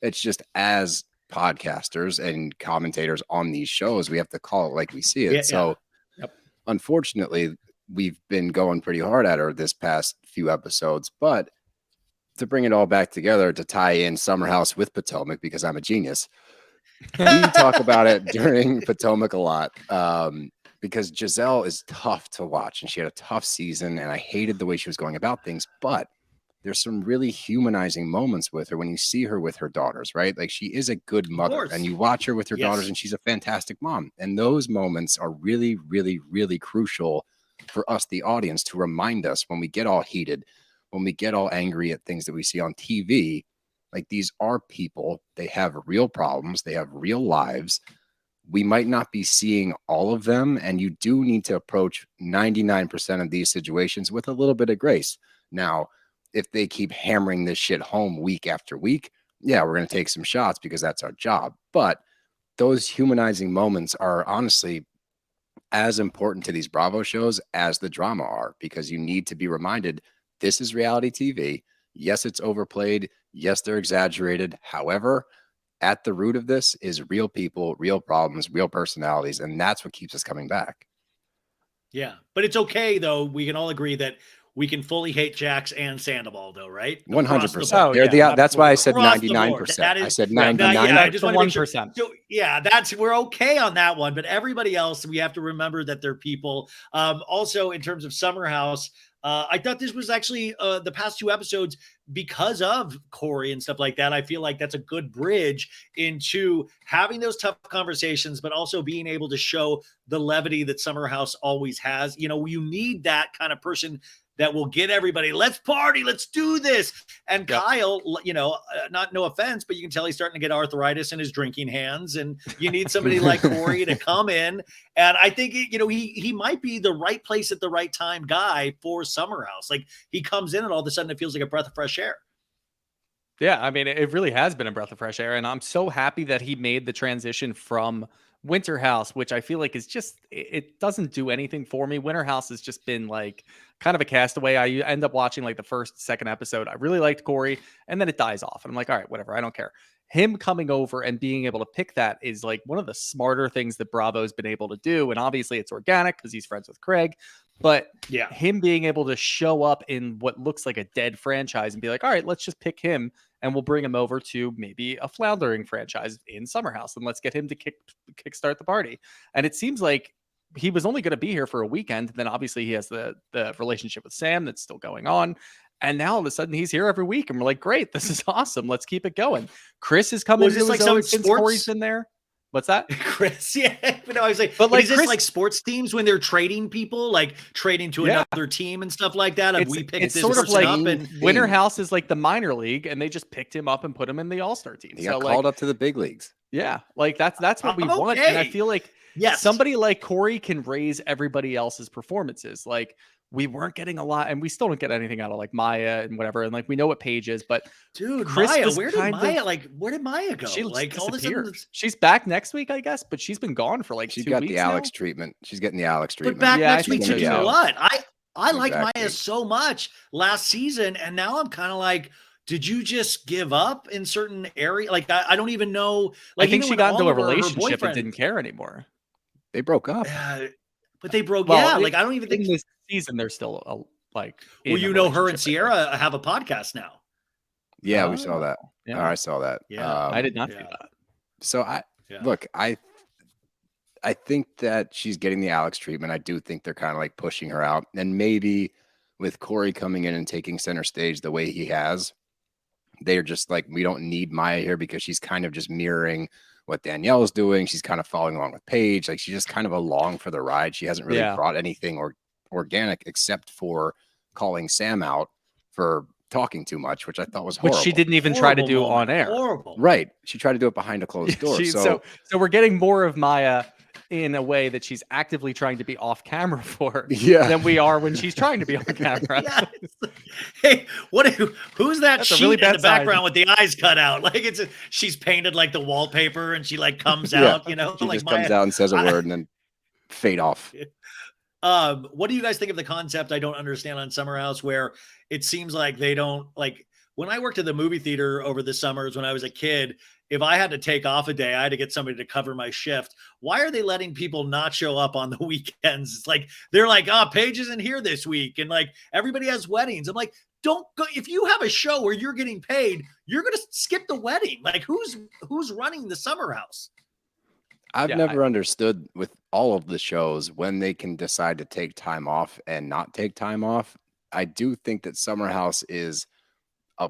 It's just, as podcasters and commentators on these shows, we have to call it like we see it. Yeah, so, Yep. Unfortunately, we've been going pretty hard at her this past few episodes, but to bring it all back together, to tie in Summer House with Potomac, because I'm a genius, we talk about it during Potomac a lot, because Giselle is tough to watch, and she had a tough season, and I hated the way she was going about things, but there's some really humanizing moments with her when you see her with her daughters, right? Like, she is a good mother, and you watch her with her daughters, and she's a fantastic mom. And those moments are really, really, really crucial for us, the audience, to remind us when we get all heated, when we get all angry at things that we see on TV. Like, these are people, they have real problems, they have real lives. We might not be seeing all of them, and you do need to approach 99% of these situations with a little bit of grace. Now, if they keep hammering this shit home week after week, yeah, we're going to take some shots because that's our job. But those humanizing moments are honestly as important to these Bravo shows as the drama are, because you need to be reminded, this is reality TV. Yes, it's overplayed. Yes, they're exaggerated. However, at the root of this is real people, real problems, real personalities, and that's what keeps us coming back. Yeah, but it's okay, though. We can all agree that we can fully hate Jax and Sandoval, though, right? 100%. That's why I said 99%. I said 99. Yeah, I just want to make sure. 1%. So, yeah, we're okay on that one. But everybody else, we have to remember that they're people. Also, in terms of Summer House, I thought this was actually the past two episodes, because of Corey and stuff like that. I feel like that's a good bridge into having those tough conversations, but also being able to show the levity that Summer House always has. You know, you need that kind of person that will get everybody, let's party, let's do this. And Kyle, you know, no offense, but you can tell he's starting to get arthritis in his drinking hands. And you need somebody like Corey to come in. And I think, you know, he might be the right place at the right time guy for Summer House. Like, he comes in and all of a sudden it feels like a breath of fresh air. Yeah, I mean, it really has been a breath of fresh air. And I'm so happy that he made the transition from Winter House, which I feel like is just, it doesn't do anything for me. Winter House has just been like kind of a castaway. I end up watching like the second episode. I really liked Corey, and then it dies off. And I'm like, all right, whatever, I don't care. Him coming over and being able to pick that is like one of the smarter things that Bravo's been able to do. And obviously it's organic because he's friends with Craig. But yeah, him being able to show up in what looks like a dead franchise and be like, all right, let's just pick him and we'll bring him over to maybe a floundering franchise in Summer House, and let's get him to kickstart the party. And it seems like he was only going to be here for a weekend. Then obviously he has the relationship with Sam that's still going on. And now all of a sudden he's here every week. And we're like, great, this is awesome. Let's keep it going. Chris is coming to his own since Corey's been there. What's that? Chris, yeah. But no, I was like, but like, is this like sports teams when they're trading people, like trading to another team and stuff like that? And we picked this sort of like up, and Winter House is like the minor league, and they just picked him up and put him in the All-Star team. He got called up to the big leagues. Yeah, like that's what we want. And I feel like somebody like Corey can raise everybody else's performances. Like, we weren't getting a lot, and we still don't get anything out of like Maya and whatever. And like, we know what Paige is, but dude, Chris, Maya, where did Maya go? She like all this she's back next week, I guess, but she's been gone for like 2 weeks. She got the Alex treatment. She's getting the Alex treatment. But back next week to do what? I like Maya so much last season, and now I'm kind of like, did you just give up in certain area? Like, I don't even know. Like, I think she got into a relationship and didn't care anymore. They broke up. But they broke. Well, like, I don't even think this season they're still like. Well, you know, her and Sierra have a podcast now. Yeah, we saw that. Yeah. Or I saw that. Yeah. I did not see Yeah. that. So I think that she's getting the Alex treatment. I do think they're kind of like pushing her out. And maybe with Corey coming in and taking center stage the way he has, they're just like, we don't need Maya here because she's kind of just mirroring what Danielle's doing. She's kind of following along with Paige. Like she's just kind of along for the ride. She hasn't really brought anything organic except for calling Sam out for talking too much, which I thought was horrible. Which she didn't even try to do on air. Horrible. Right. She tried to do it behind a closed door. So we're getting more of Maya in a way that she's actively trying to be off camera for than we are when she's trying to be on camera. Yes. Hey, who's that That's a sheet really in bad the background sign. with the eyes cut out? Like she's painted like the wallpaper and she like comes out, you know, she like just comes out and says a word and then fade off. What do you guys think of the concept I don't understand on Summer House where it seems like they don't like when I worked at the movie theater over the summers when I was a kid, if I had to take off a day, I had to get somebody to cover my shift. Why are they letting people not show up on the weekends? It's like, they're like, Paige isn't here this week. And like, everybody has weddings. I'm like, don't go. If you have a show where you're getting paid, you're going to skip the wedding. Like who's running the Summer House? I've never understood with all of the shows when they can decide to take time off and not take time off. I do think that Summer House is a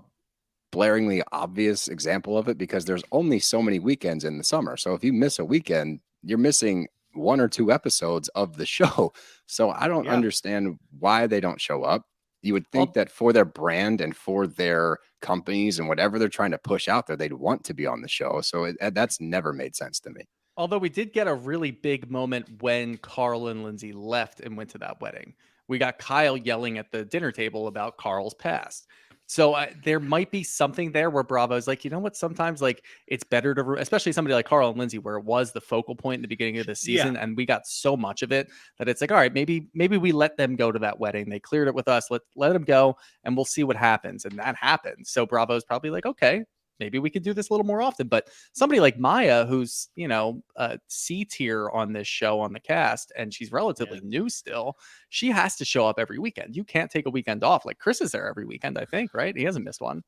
blaringly obvious example of it because there's only so many weekends in the summer. So if you miss a weekend, you're missing 1 or 2 episodes of the show. So I don't understand why they don't show up. You would think that for their brand and for their companies and whatever they're trying to push out there, they'd want to be on the show. So that's never made sense to me. Although we did get a really big moment when Carl and Lindsay left and went to that wedding. We got Kyle yelling at the dinner table about Carl's past. So there might be something there where Bravo is like, you know what? Sometimes like it's better to, especially somebody like Carl and Lindsay, where it was the focal point in the beginning of the season, and we got so much of it that it's like, all right, maybe we let them go to that wedding. They cleared it with us. Let them go, and we'll see what happens. And that happens. So Bravo's probably like, okay, maybe we could do this a little more often. But somebody like Maya, who's, you know, C tier on this show on the cast, and she's relatively new still, she has to show up every weekend. You can't take a weekend off. Like Chris is there every weekend, I think, right? He hasn't missed one.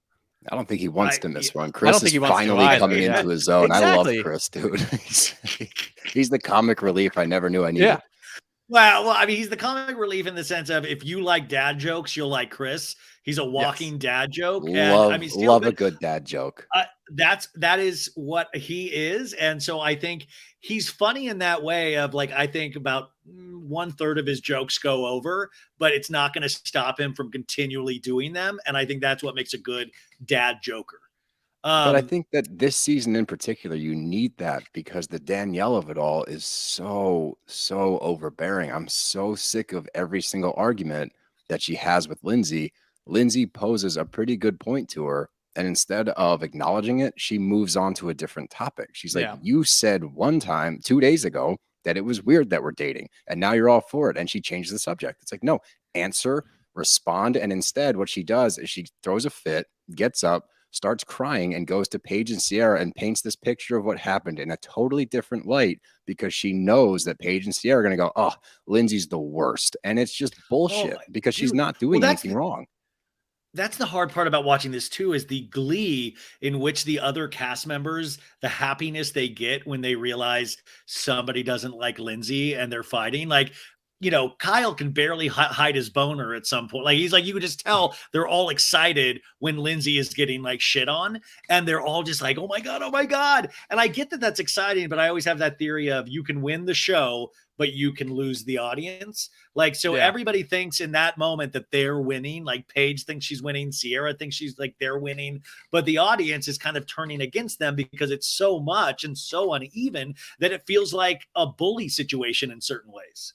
I don't think he wants to miss one. I don't Chris think is he wants to finally either, coming into his zone. Exactly. I love Chris, dude. He's the comic relief I never knew I needed. Yeah. Well, I mean, he's the comic relief in the sense of if you like dad jokes, you'll like Chris. He's a walking dad joke. Love a good dad joke. That is what he is. And so I think he's funny in that way of like, I think about 1/3 of his jokes go over, but it's not going to stop him from continually doing them. And I think that's what makes a good dad joker. But I think that this season in particular, you need that because the Danielle of it all is so overbearing. I'm so sick of every single argument that she has with Lindsay. Lindsay poses a pretty good point to her. And instead of acknowledging it, she moves on to a different topic. She's like, you said one time 2 days ago that it was weird that we're dating and now you're all for it. And she changed the subject. It's like, no, answer, respond. And instead what she does is she throws a fit, gets up, starts crying and goes to Paige and Sierra and paints this picture of what happened in a totally different light because she knows that Paige and Sierra are going to go, oh, Lindsay's the worst. And it's just bullshit because she's not doing anything wrong. That's the hard part about watching this too, is the glee in which the other cast members, the happiness they get when they realize somebody doesn't like Lindsay and they're fighting. Like, you know, Kyle can barely hide his boner at some point. Like, he's like, you could just tell they're all excited when Lindsay is getting like shit on and they're all just like, oh my God, oh my God. And I get that that's exciting, but I always have that theory of you can win the show, but you can lose the audience. Like, so everybody thinks in that moment that they're winning. Like Paige thinks she's winning. Sierra thinks she's like, they're winning, but the audience is kind of turning against them because it's so much and so uneven that it feels like a bully situation in certain ways.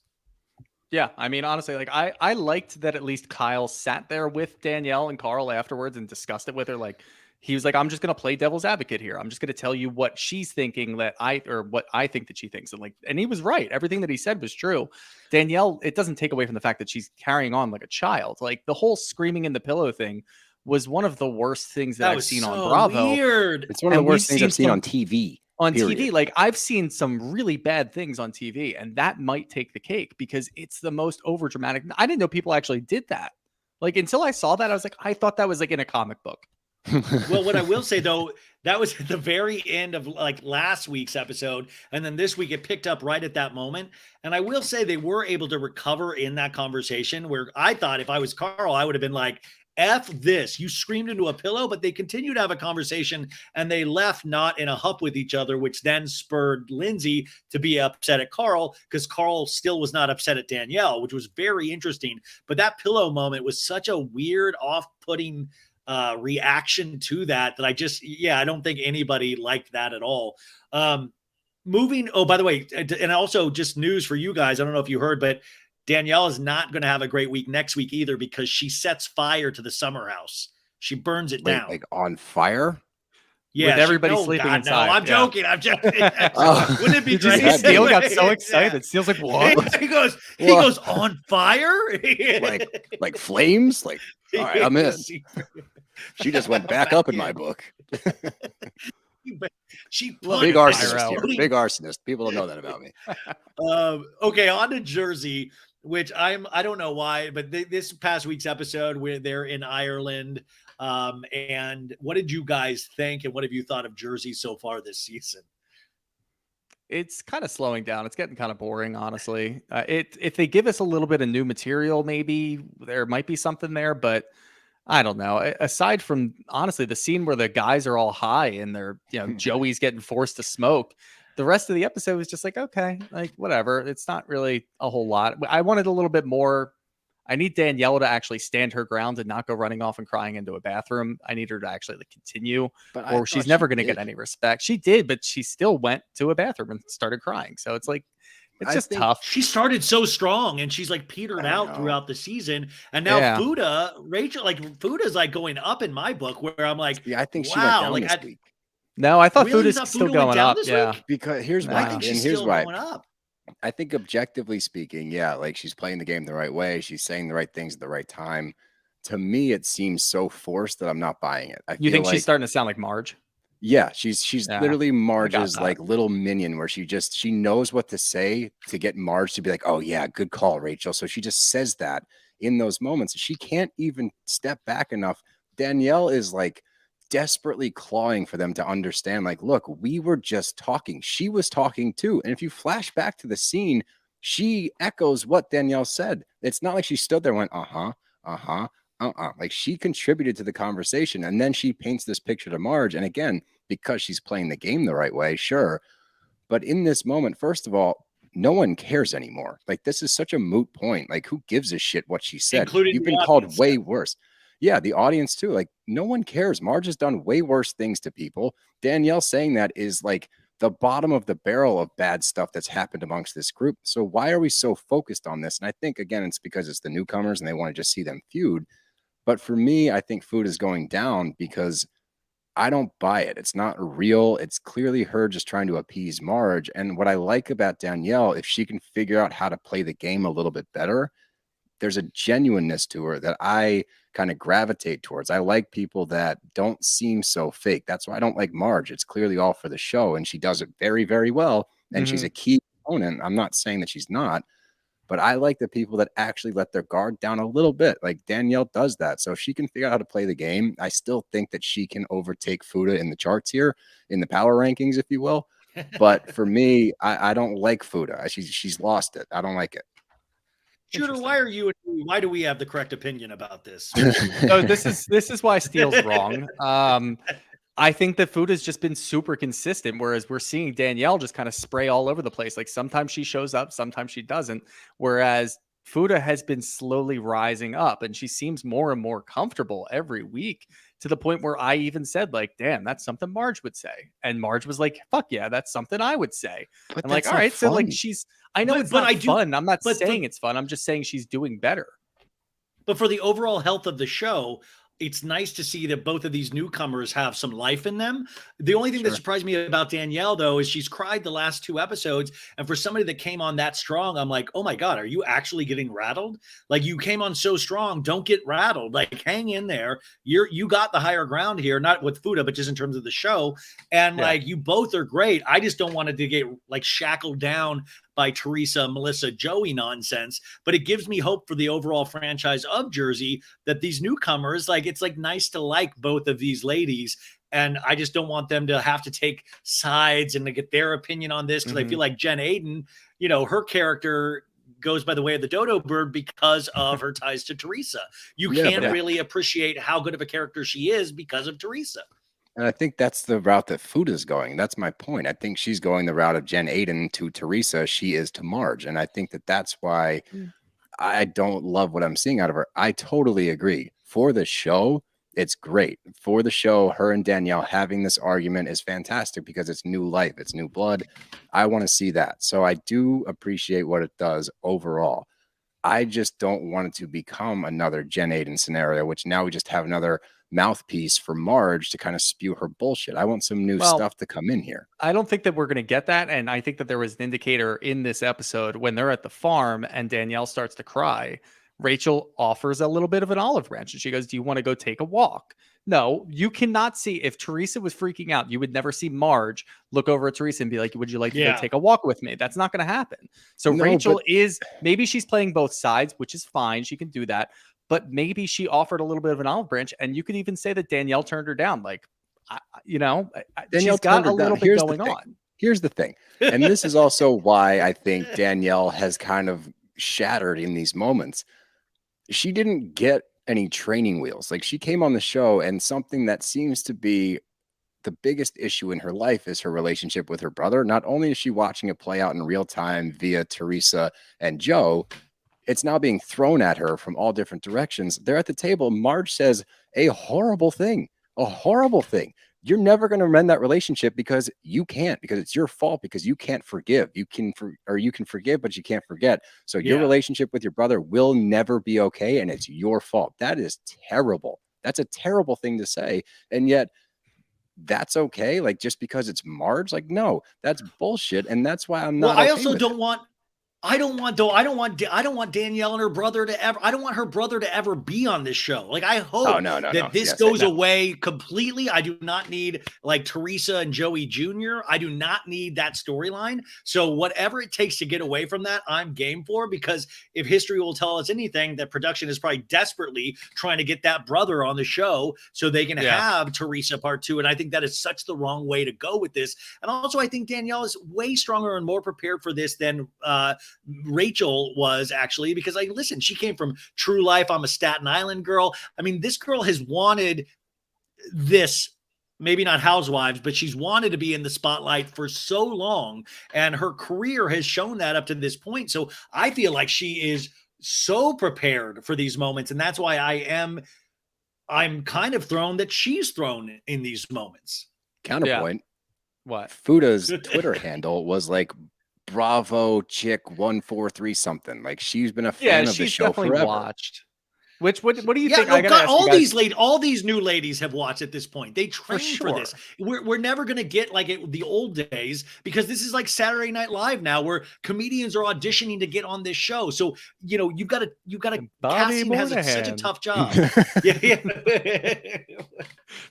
Yeah, I mean, honestly, like I liked that at least Kyle sat there with Danielle and Carl afterwards and discussed it with her. Like, he was like, I'm just going to play devil's advocate here. I'm just going to tell you what she's thinking what I think that she thinks. And he was right. Everything that he said was true. Danielle, it doesn't take away from the fact that she's carrying on like a child. Like the whole screaming in the pillow thing was one of the worst things that I've seen on Bravo. Weird. It's one of the worst things I've seen on TV. On TV, like I've seen some really bad things on TV, and that might take the cake because it's the most over dramatic. I didn't know people actually did that. Like until I saw that, I was like, I thought that was like in a comic book. Well, what I will say though, that was at the very end of like last week's episode. And then this week it picked up right at that moment. And I will say they were able to recover in that conversation where I thought if I was Carl, I would have been like, F this. You screamed into a pillow, but they continued to have a conversation and they left not in a huff with each other, which then spurred Lindsay to be upset at Carl because Carl still was not upset at Danielle, which was very interesting. But that pillow moment was such a weird, off-putting reaction to that I don't think anybody liked that at all. Moving. Oh, by the way, and also just news for you guys. I don't know if you heard, but Danielle is not going to have a great week next week either because she sets fire to the summer house. She burns it down. Like on fire? Yeah, with everybody sleeping inside. No, I'm joking. I'm joking. Wouldn't it be great? Steele got so excited. Yeah. Steele's like, what? He goes on fire? like flames? Like, all right, I'm in. She just went back up in my book. She big arsonist here. Big arsonist. People don't know that about me. Okay, on to Jersey, which I don't know why, but this past week's episode where they're in Ireland. And what did you guys think? And what have you thought of Jersey so far this season? It's kind of slowing down. It's getting kind of boring, honestly. If they give us a little bit of new material, maybe there might be something there, but I don't know. Aside from, honestly, the scene where the guys are all high and they're, Joey's getting forced to smoke, the rest of the episode was just like, okay, like whatever. It's not really a whole lot. I wanted a little bit more. I need Danielle to actually stand her ground and not go running off and crying into a bathroom. I need her to actually continue, or she's never going to get any respect. She did, but she still went to a bathroom and started crying. So it's like, it's just tough. She started so strong and she's like petered out throughout the season. And now Fuda's like going up in my book where I'm like, I think she went down this week. No, I thought Fuda's still going up. Yeah. Because here's why. I think she's still going up. I think objectively speaking, like she's playing the game the right way. She's saying the right things at the right time. To me, it seems so forced that I'm not buying it. You think she's starting to sound like Marge? Yeah, she's literally Marge's like little minion where she knows what to say to get Marge to be like, oh yeah, good call, Rachel. So she just says that in those moments. She can't even step back enough. Danielle is like desperately clawing for them to understand, like, look, we were just talking. She was talking too. And if you flash back to the scene, she echoes what Danielle said. It's not like she stood there and went, like she contributed to the conversation. And then she paints this picture to Marge. And again, because she's playing the game the right way, sure. But in this moment, first of all, no one cares anymore. Like, this is such a moot point. Like, who gives a shit what she said? You've been called way worse. Yeah, the audience too. Like, no one cares. Marge has done way worse things to people. Danielle saying that is like the bottom of the barrel of bad stuff that's happened amongst this group. So why are we so focused on this? And I think, again, it's because it's the newcomers and they want to just see them feud. But for me, I think food is going down because I don't buy it. It's not real. It's clearly her just trying to appease Marge. And what I like about Danielle, if she can figure out how to play the game a little bit better, there's a genuineness to her that I kind of gravitate towards. I like people that don't seem so fake. That's why I don't like Marge. It's clearly all for the show, and she does it very, very well. And she's a key component. I'm not saying that she's not, but I like the people that actually let their guard down a little bit. Like Danielle does that. So if she can figure out how to play the game, I still think that she can overtake Fuda in the charts here, in the power rankings, if you will. But for me, I don't like Fuda. She's lost it. I don't like it. Shooter, why do we have the correct opinion about this? So this is why Steele's wrong. I think that Fuda has just been super consistent, whereas we're seeing Danielle just kind of spray all over the place. Like sometimes she shows up, sometimes she doesn't. Whereas Fuda has been slowly rising up, and she seems more and more comfortable every week, to the point where I even said, like, damn, that's something Marge would say. And Marge was like, fuck yeah, that's something I would say. But I'm like, all right, so like I know it's not fun. I'm not saying it's fun. I'm just saying she's doing better. But for the overall health of the show, it's nice to see that both of these newcomers have some life in them. The only thing that surprised me about Danielle, though, is she's cried the last 2 episodes. And for somebody that came on that strong, I'm like, oh my God, are you actually getting rattled? Like, you came on so strong, don't get rattled. Like, hang in there. You got the higher ground here, not with Fuda, but just in terms of the show. And like, you both are great. I just don't want it to get like shackled down by Teresa, Melissa, Joey nonsense, but it gives me hope for the overall franchise of Jersey that these newcomers, like, it's like nice to like both of these ladies. And I just don't want them to have to take sides and to get their opinion on this, because I feel like Jen Aiden, you know, her character goes by the way of the dodo bird because of her ties to Teresa. You can't really appreciate how good of a character she is because of Teresa. And I think that's the route that Fuda's going. That's my point. I think she's going the route of Jen Aiden to Teresa. She is to Marge. And I think that that's why I don't love what I'm seeing out of her. I totally agree. For the show, it's great. For the show, her and Danielle having this argument is fantastic because it's new life. It's new blood. I want to see that. So I do appreciate what it does overall. I just don't want it to become another Jen Aiden scenario, which now we just have another mouthpiece for Marge to kind of spew her bullshit. I want some new stuff to come in here. I don't think that we're going to get that. And I think that there was an indicator in this episode when they're at the farm and Danielle starts to cry. Rachel offers a little bit of an olive branch and she goes, do you want to go take a walk? No, you cannot see. If Teresa was freaking out, you would never see Marge look over at Teresa and be like, would you like to go take a walk with me? That's not going to happen. So Rachel is, maybe she's playing both sides, which is fine. She can do that. But maybe she offered a little bit of an olive branch. And you could even say that Danielle turned her down. Like, she's got a little bit going on. Here's the thing. And this is also why I think Danielle has kind of shattered in these moments. She didn't get any training wheels. Like, she came on the show and something that seems to be the biggest issue in her life is her relationship with her brother. Not only is she watching it play out in real time via Teresa and Joe, it's now being thrown at her from all different directions. They're at the table. Marge says a horrible thing. You're never going to mend that relationship because you can't, because it's your fault, because you can't forgive. You can forgive, but you can't forget. So your relationship with your brother will never be okay. And it's your fault. That is terrible. That's a terrible thing to say. And yet that's okay. Like, just because it's Marge, like, no, that's bullshit. And that's why I'm not. Well, I also don't want Danielle and her brother to ever, I don't want her brother to ever be on this show. Like, I hope that this goes away completely. I do not need like Teresa and Joey Jr. I do not need that storyline. So whatever it takes to get away from that, I'm game for, because if history will tell us anything, that production is probably desperately trying to get that brother on the show so they can have Teresa part 2. And I think that is such the wrong way to go with this. And also, I think Danielle is way stronger and more prepared for this than Rachel was, actually, because listen, she came from True Life. I'm a Staten Island girl. I mean, this girl has wanted this, maybe not Housewives, but she's wanted to be in the spotlight for so long, and her career has shown that up to this point. So I feel like she is so prepared for these moments, and that's why I'm kind of thrown that she's thrown in these moments. Counterpoint. What? Fuda's Twitter handle was like Bravo chick 143 something. Like, she's been a fan of the show forever. Watched. What do you think? All these new ladies have watched at this point. They trained for this. We're never gonna get like the old days, because this is like Saturday Night Live now, where comedians are auditioning to get on this show. So you've got to casting has such a tough job.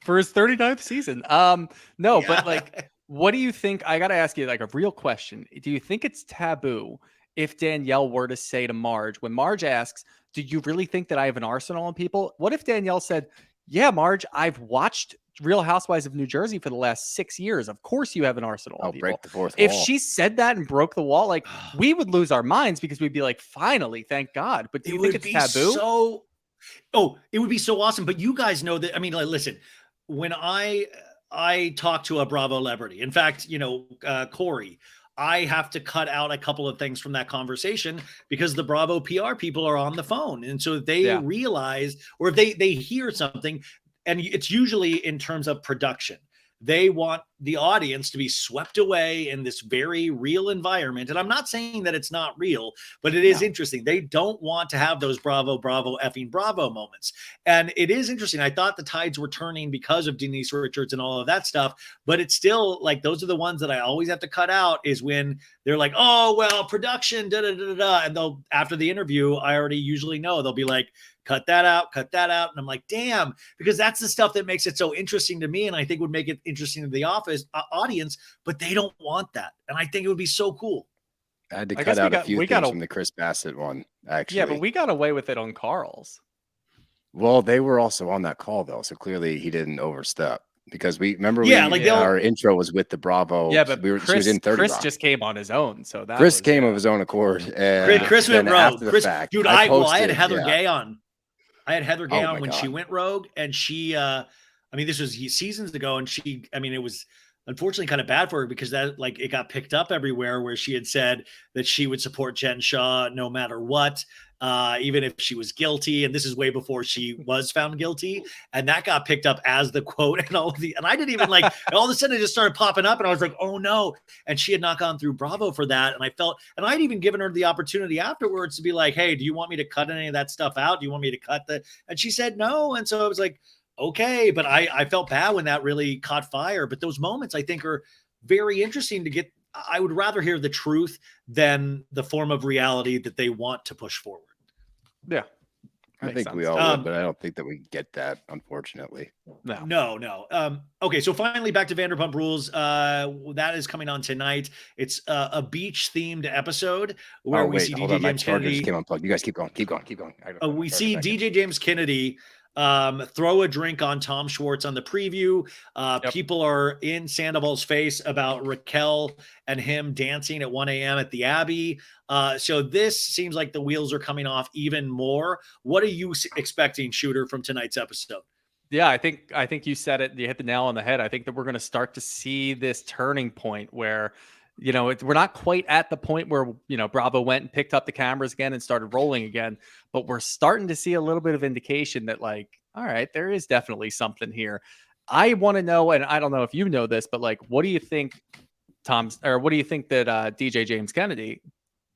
For his 39th season. But like, what do you think? I got to ask you like a real question. Do you think it's taboo if Danielle were to say to Marge, when Marge asks, do you really think that I have an arsenal on people? What if Danielle said, yeah, Marge, I've watched Real Housewives of New Jersey for the last 6 years. Of course you have an arsenal on people. Break the fourth wall. If wall. she said that and broke the wall, like, we would lose our minds, because we'd be like, finally, thank God. But do you think it's taboo? It would be so awesome. But you guys know that, I mean, like, listen, when I talk to a Bravo celebrity, in fact, Corey, I have to cut out a couple of things from that conversation because the Bravo PR people are on the phone. And so they realize, or if they hear something, and it's usually in terms of production, they want the audience to be swept away in this very real environment. And I'm not saying that it's not real, but it is interesting. They don't want to have those Bravo, effing Bravo moments. And it is interesting. I thought the tides were turning because of Denise Richards and all of that stuff, but it's still like, those are the ones that I always have to cut out, is when they're like, oh, well, production, da, da, da, da. And they'll, after the interview, I already usually know, they'll be like, cut that out. And I'm like, damn, because that's the stuff that makes it so interesting to me. And I think would make it interesting to the audience, but they don't want that. And I think it would be so cool. I had to I cut guess out a few we things got from the Chris Bassett one, actually. yeah, but we got away with it on Carl's. Well, they were also on that call though, so clearly he didn't overstep because we remember Yeah, like they'll- our intro was with the Bravo. Yeah, but she was in 30 Chris Rock. just came on his own, so that Chris was, came of his own accord, and Chris then went rogue. after the Chris, fact, dude, I I had posted, Heather Gay on. I had Heather Gay Oh on my when she God. went rogue, and she, I mean, this was seasons ago, and she, I mean, it was unfortunately kind of bad for her because that, like, it got picked up everywhere where she had said that she would support Jen Shaw no matter what, even if she was guilty. And this is way before she was found guilty, and that got picked up as the quote and all of the. And I didn't even like. All of a sudden, it just started popping up, and I was like, "Oh no!" And she had not gone through Bravo for that, and I felt, and I'd even given her the opportunity afterwards to be like, "Hey, do you want me to cut any of that stuff out? Do you want me to cut the?" And she said no, and so I was like, okay, but I felt bad when that really caught fire. But those moments I think are very interesting to get. I would rather hear the truth than the form of reality that they want to push forward. yeah. I Makes think sense. we all would, but I don't think that we get that, unfortunately. No. Okay, so finally back to Vanderpump Rules. That is coming on tonight. It's a beach themed episode where we see hold DJ on, my James charger Kennedy. just came unplugged. You guys keep going. We see DJ James Kennedy throw a drink on Tom Schwartz on the preview. People are in Sandoval's face about Raquel and him dancing at 1 a.m. at the Abbey. So this seems like the wheels are coming off even more. What are you expecting, Shooter, from tonight's episode? Yeah, I think you said it. You hit the nail on the head. I think that we're going to start to see this turning point where, we're not quite at the point where, Bravo went and picked up the cameras again and started rolling again, but we're starting to see a little bit of indication that, like, all right, there is definitely something here. I want to know, and I don't know if you know this, but like, what do you think what do you think that DJ James Kennedy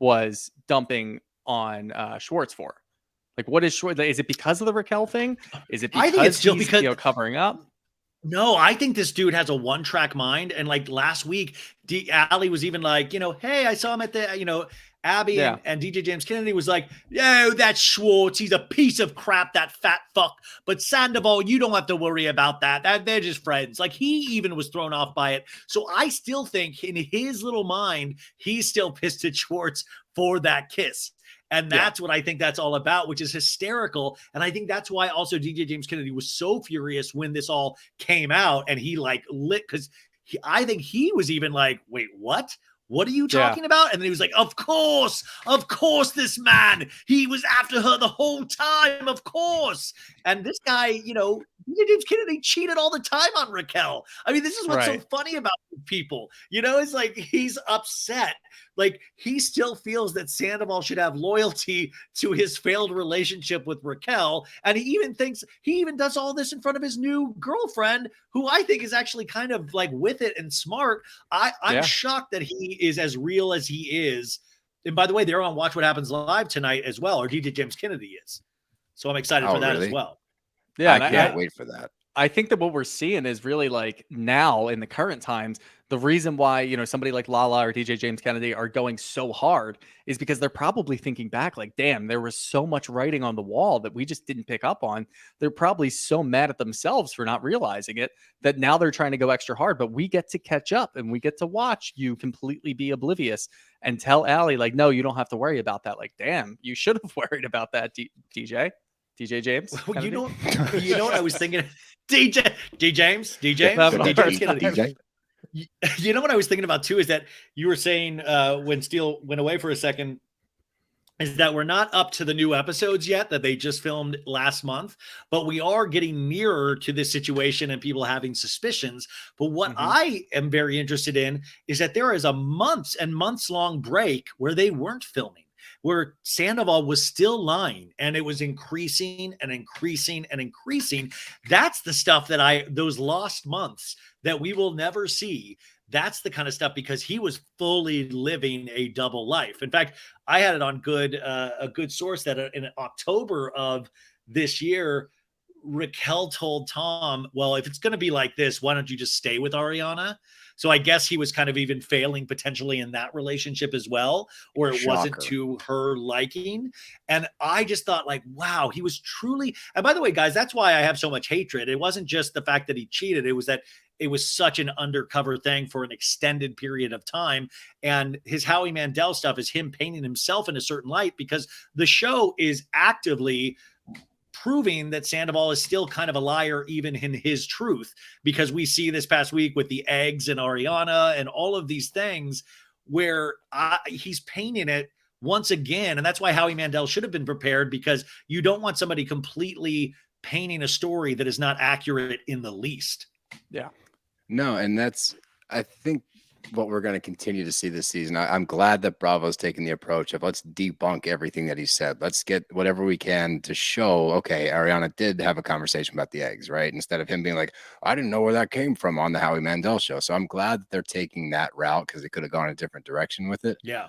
was dumping on Schwartz for? Like, what is Schwartz? Is it because of the Raquel thing? Is it because I think it's still he's, because covering up? No, I think this dude has a one-track mind. And like last week, Allie was even like, hey, I saw him at the, Abby and DJ James Kennedy was like, yo, that's Schwartz. He's a piece of crap, that fat fuck. But Sandoval, you don't have to worry about that. They're just friends. Like, he even was thrown off by it. So I still think in his little mind, he's still pissed at Schwartz for that kiss. And that's what I think that's all about, which is hysterical. And I think that's why also DJ James Kennedy was so furious when this all came out and he like lit, because I think he was even like, wait, what? What are you talking about? And then he was like, of course, this man, he was after her the whole time, of course. And this guy, DJ James Kennedy cheated all the time on Raquel. I mean, this is what's so funny about people. It's like he's upset. Like, he still feels that Sandoval should have loyalty to his failed relationship with Raquel. And he even does all this in front of his new girlfriend, who I think is actually kind of like with it and smart. I'm shocked that he is as real as he is. And by the way, they're on Watch What Happens Live tonight as well, or DJ James Kennedy is. So I'm excited for that as well. Yeah, I can't wait for that. I think that what we're seeing is really, like, now in the current times, the reason why, somebody like Lala or DJ James Kennedy are going so hard is because they're probably thinking back like, damn, there was so much writing on the wall that we just didn't pick up on. They're probably so mad at themselves for not realizing it that now they're trying to go extra hard, but we get to catch up and we get to watch you completely be oblivious and tell Allie, like, no, you don't have to worry about that. Like, damn, you should have worried about that, DJ James. Well, you know what I was thinking? DJ James. You know what I was thinking about too is that you were saying when Steele went away for a second, is that we're not up to the new episodes yet that they just filmed last month, but we are getting nearer to this situation and people having suspicions. But what I am very interested in is that there is a months and months long break where they weren't filming, where Sandoval was still lying and it was increasing and increasing and increasing. That's the stuff that those lost months that we will never see. That's the kind of stuff, because he was fully living a double life. In fact, I had it on a good source that in October of this year, Raquel told Tom, well, if it's going to be like this, why don't you just stay with Ariana? So I guess he was kind of even failing potentially in that relationship as well, or it wasn't Shocker. to her liking. And I just thought like, wow, he was truly, and by the way, guys, that's why I have so much hatred. It wasn't just the fact that he cheated. It was that it was such an undercover thing for an extended period of time. And his Howie Mandel stuff is him painting himself in a certain light because the show is actively proving that Sandoval is still kind of a liar, even in his truth, because we see this past week with the eggs and Ariana and all of these things where he's painting it once again. And that's why Howie Mandel should have been prepared, because you don't want somebody completely painting a story that is not accurate in the least. Yeah. No, and that's, I think, what we're going to continue to see this season. I'm glad that Bravo's taking the approach of let's debunk everything that he said. Let's get whatever we can to show, okay, Ariana did have a conversation about the eggs, right? Instead of him being like, I didn't know where that came from on the Howie Mandel show. So I'm glad that they're taking that route, because they could have gone a different direction with it. Yeah.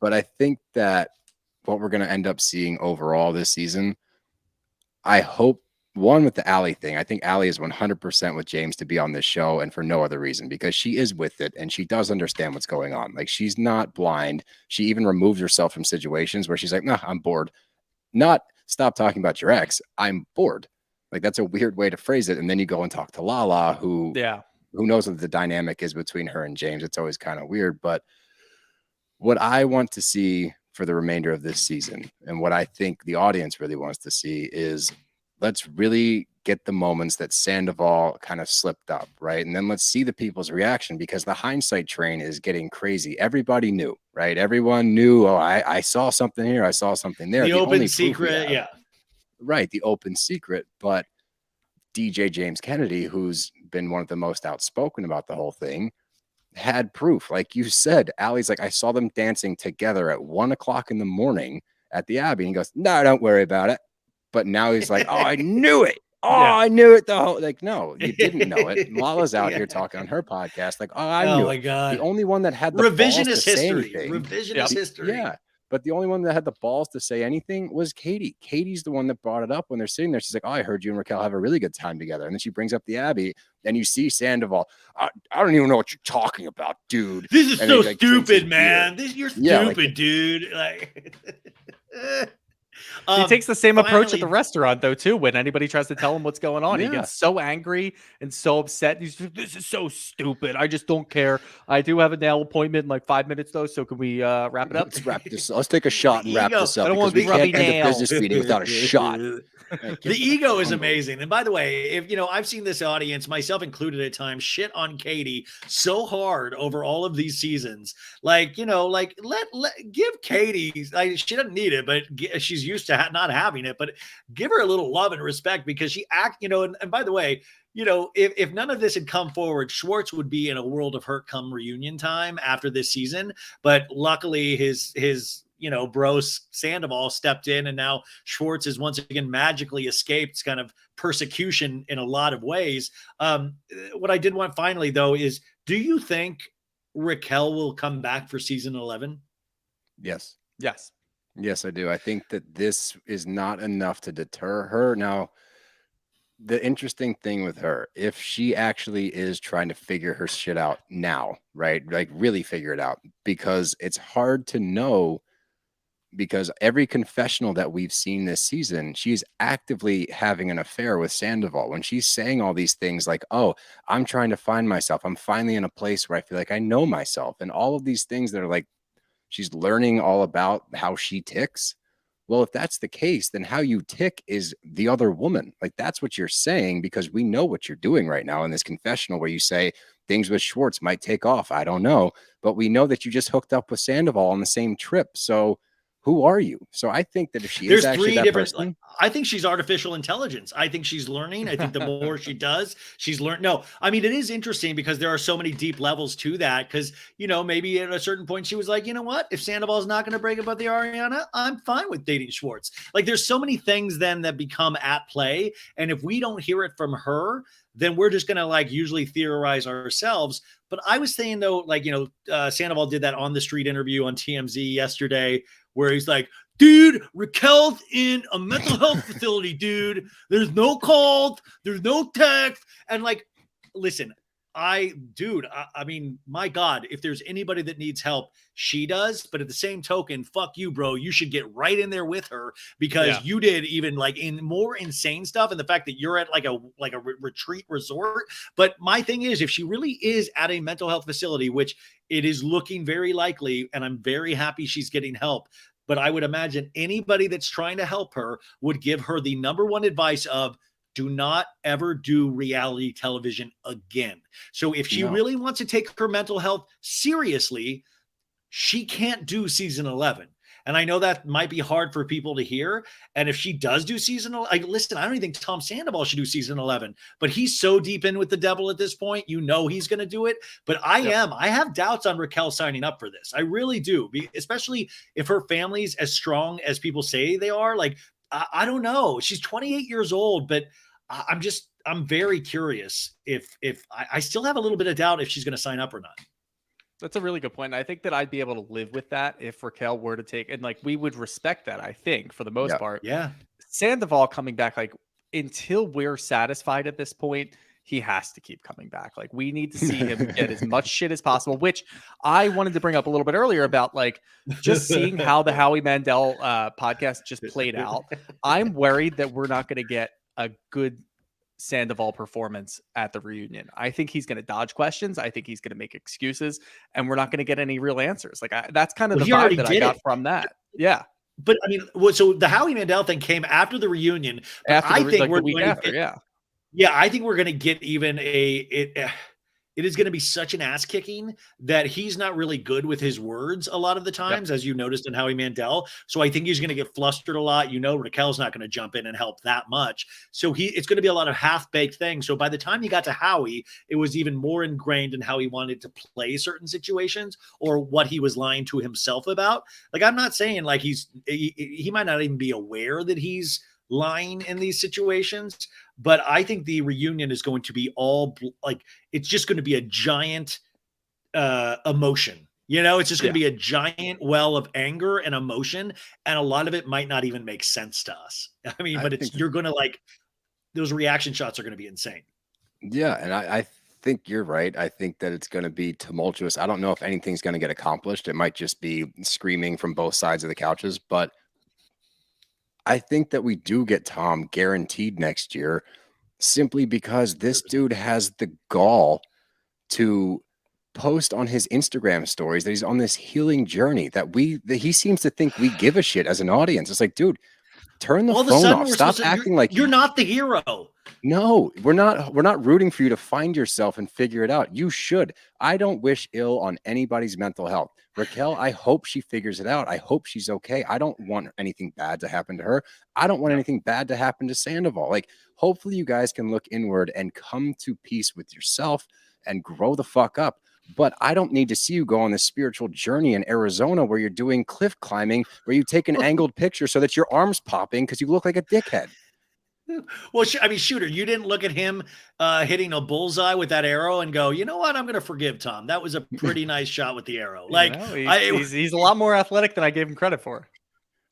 But I think that what we're going to end up seeing overall this season, I hope, one, with the Allie thing, I think Allie is 100% with James to be on this show, and for no other reason, because she is with it and she does understand what's going on. Like, she's not blind. She even removes herself from situations where she's like, nah, I'm bored. Not stop talking about your ex. I'm bored. Like, that's a weird way to phrase it. And then you go and talk to Lala, who knows what the dynamic is between her and James. It's always kind of weird. But what I want to see for the remainder of this season, and what I think the audience really wants to see, is let's really get the moments that Sandoval kind of slipped up, right? And then let's see the people's reaction, because the hindsight train is getting crazy. Everybody knew, right? Everyone knew, oh, I saw something here. I saw something there. The open secret, yeah. Right, the open secret. But DJ James Kennedy, who's been one of the most outspoken about the whole thing, had proof. Like you said, Allie's like, I saw them dancing together at 1 o'clock in the morning at the Abbey. And he goes, no, don't worry about it. But now he's like, oh, I knew it. Oh, yeah. I knew it. The whole, like, no, you didn't know it. Lala's out here talking on her podcast. Like, oh, I knew my it. God. The only one that had the revisionist history. Revisionist history. Yeah. But the only one that had the balls to say anything was Katie. Katie's the one that brought it up when they're sitting there. She's like, oh, I heard you and Raquel have a really good time together. And then she brings up the Abbey, and you see Sandoval. I don't even know what you're talking about, dude. This is so stupid, man. You're stupid, dude. Like, he takes the same approach at the restaurant, though, too. When anybody tries to tell him what's going on, he gets so angry and so upset. He's just, this is so stupid. I just don't care. I do have a nail appointment in like 5 minutes, though. So can we wrap it up? Let's wrap this. Let's take a shot and wrap this up. I don't want to be rubbing nails. Business meeting without a shot. The ego is amazing. And by the way, if I've seen this audience, myself included at times, shit on Katie so hard over all of these seasons. Like, give Katie, she doesn't need it, but she's used to not having it, but give her a little love and respect, because she and by the way, if none of this had come forward, Schwartz would be in a world of hurt come reunion time after this season. But luckily his bros Sandoval stepped in, and now Schwartz has once again magically escaped kind of persecution in a lot of ways. What I did want finally, though, is, do you think Raquel will come back for season 11? Yes. Yes, I do. I think that this is not enough to deter her. Now, the interesting thing with her, if she actually is trying to figure her shit out now, right? Like really figure it out, because it's hard to know, because every confessional that we've seen this season, she's actively having an affair with Sandoval. When she's saying all these things like, oh, I'm trying to find myself. I'm finally in a place where I feel like I know myself, and all of these things that are like, she's learning all about how she ticks. Well, if that's the case, then how you tick is the other woman. Like, that's what you're saying, because we know what you're doing right now in this confessional where you say things with Schwartz might take off. I don't know. But we know that you just hooked up with Sandoval on the same trip. So who are you? So I think that if she is actually that person, I think she's artificial intelligence. I think she's learning. I think the more she does, she's learned. No, I mean, it is interesting because there are so many deep levels to that. Because, maybe at a certain point she was like, you know what? If Sandoval's not going to break up with the Ariana, I'm fine with dating Schwartz. Like, there's so many things then that become at play. And if we don't hear it from her, then we're just going to usually theorize ourselves. But I was saying, though, Sandoval did that on the street interview on TMZ yesterday, where he's like, dude, Raquel's in a mental health facility, dude. There's no calls, there's no text. And like, listen, I mean, my God, if there's anybody that needs help, she does. But at the same token, fuck you, bro. You should get right in there with her because you did even like in more insane stuff. And the fact that you're at like a retreat resort. But my thing is, if she really is at a mental health facility, which it is looking very likely, and I'm very happy she's getting help. But I would imagine anybody that's trying to help her would give her the number one advice of do not ever do reality television again. So if she really wants to take her mental health seriously, she can't do season 11. And I know that might be hard for people to hear. And if she does do season 11, listen, I don't even think Tom Sandoval should do season 11, but he's so deep in with the devil at this point, you know he's going to do it. But I have doubts on Raquel signing up for this. I really do, especially if her family's as strong as people say they are. Like, I don't know. She's 28 years old, but I'm very curious if I still have a little bit of doubt if she's going to sign up or not. That's a really good point. I think that I'd be able to live with that if Raquel were to take, and like we would respect that, I think, for the most part. Yeah. Sandoval coming back, like until we're satisfied at this point, he has to keep coming back. Like we need to see him get as much shit as possible, which I wanted to bring up a little bit earlier about like just seeing how the Howie Mandel podcast just played out. I'm worried that we're not going to get a good Sandoval performance at the reunion. I think he's going to dodge questions. I think he's going to make excuses, and we're not going to get any real answers. Like that's kind of the vibe that I got from that. Yeah. But I mean, so the Howie Mandel thing came after the reunion. I think we're the week after. Yeah, I think we're going to get even it is going to be such an ass kicking that he's not really good with his words a lot of the times, as you noticed in Howie Mandel. So I think he's going to get flustered a lot. You know, Raquel's not going to jump in and help that much. So it's going to be a lot of half-baked things. So by the time you got to Howie, it was even more ingrained in how he wanted to play certain situations or what he was lying to himself about. Like, I'm not saying like he might not even be aware that he's lying in these situations, but I think the reunion is going to be all like, it's just going to be a giant emotion. You know, it's just going to be a giant well of anger and emotion. And a lot of it might not even make sense to us. I mean, but you're going to like, those reaction shots are going to be insane. Yeah. And I think you're right. I think that it's going to be tumultuous. I don't know if anything's going to get accomplished. It might just be screaming from both sides of the couches, but I think that we do get Tom guaranteed next year simply because this dude has the gall to post on his Instagram stories that he's on this healing journey that he seems to think we give a shit as an audience. It's like, dude, turn the phone off. Stop acting like you're not the hero. No, we're not rooting for you to find yourself and figure it out. You should. I don't wish ill on anybody's mental health. Raquel, I hope she figures it out. I hope she's okay. I don't want anything bad to happen to her. I don't want anything bad to happen to Sandoval. Like, hopefully you guys can look inward and come to peace with yourself and grow the fuck up. But I don't need to see you go on this spiritual journey in Arizona where you're doing cliff climbing, where you take an angled picture so that your arm's popping because you look like a dickhead. Well, I mean, Shooter, you didn't look at him hitting a bullseye with that arrow and go, you know what? I'm going to forgive Tom. That was a pretty nice shot with the arrow. Like, he's a lot more athletic than I gave him credit for.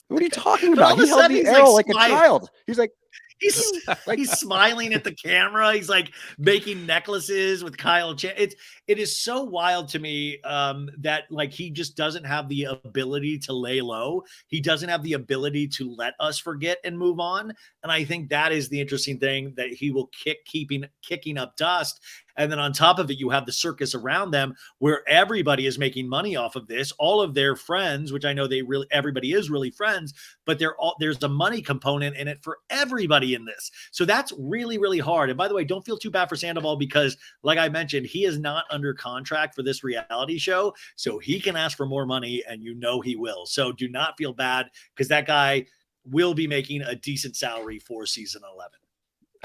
What are you talking about? He held the arrow like a child. He's like, he's smiling at the camera. He's like making necklaces with Kyle. It is so wild to me that like he just doesn't have the ability to lay low. He doesn't have the ability to let us forget and move on. And I think that is the interesting thing, that he will kicking up dust. And then on top of it, you have the circus around them where everybody is making money off of this. All of their friends, which I know everybody is really friends, but there's a money component in it for everybody in this. So that's really, really hard. And by the way, don't feel too bad for Sandoval because, like I mentioned, he is not under contract for this reality show. So he can ask for more money, and you know he will. So do not feel bad because that guy will be making a decent salary for season 11.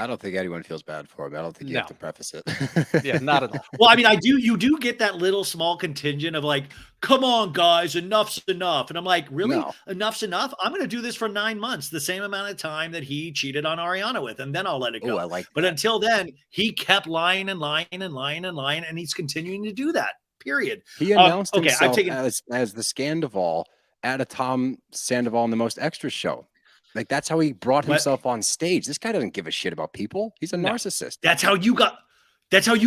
I don't think anyone feels bad for him. I don't think you have to preface it. Yeah, not at all. Well, I mean, you do get that little small contingent of like, come on, guys, enough's enough. And I'm like, really? No. Enough's enough? I'm going to do this for 9 months, the same amount of time that he cheated on Ariana with, and then I'll let it go. But until then, he kept lying and lying and lying and lying, and he's continuing to do that, period. He announced himself as the Scandival at a Tom Sandoval in the Most Extra show. Like, that's how he brought himself on stage. This guy doesn't give a shit about people. He's a narcissist. That's how you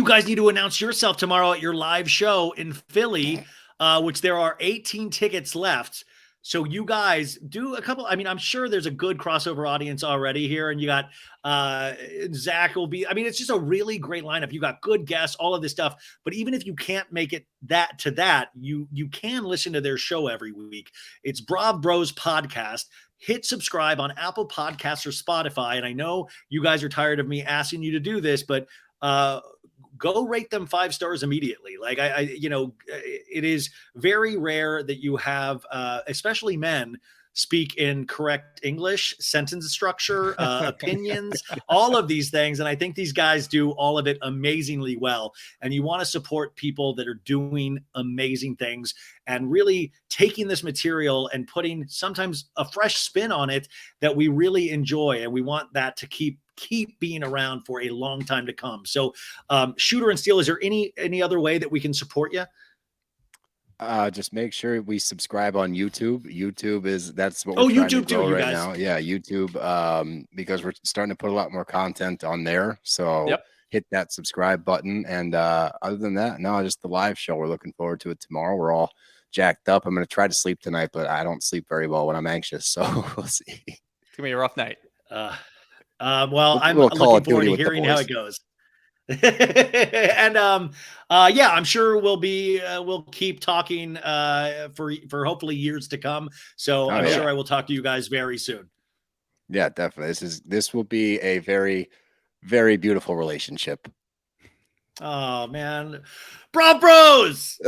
guys need to announce yourself tomorrow at your live show in Philly, which there are 18 tickets left. So you guys do a couple. I mean, I'm sure there's a good crossover audience already here, and you got Zach will be. I mean, it's just a really great lineup. You got good guests, all of this stuff. But even if you can't make it you can listen to their show every week. It's BravBros podcast. Hit subscribe on Apple Podcasts or Spotify. And I know you guys are tired of me asking you to do this, but go rate them 5 stars immediately. Like it is very rare that you have, especially men, speak in correct English, sentence structure, opinions, all of these things. And I think these guys do all of it amazingly well. And you want to support people that are doing amazing things and really taking this material and putting sometimes a fresh spin on it that we really enjoy. And we want that to keep being around for a long time to come. So Shooter and Steel, is there any other way that we can support you? Just make sure we subscribe on YouTube. That's what we're trying YouTube to grow too, right guys. now. Yeah, YouTube, because we're starting to put a lot more content on there. So hit that subscribe button. And other than that, no, just the live show. We're looking forward to it tomorrow. We're all jacked up. I'm going to try to sleep tonight, but I don't sleep very well when I'm anxious. So we'll see. It's going to be a rough night. Well, I'm looking forward to hearing how it goes. And yeah, I'm sure we'll keep talking for hopefully years to come. So I'm sure I will talk to you guys very soon. Yeah, definitely. This will be a very, very beautiful relationship. Oh man, BravBros!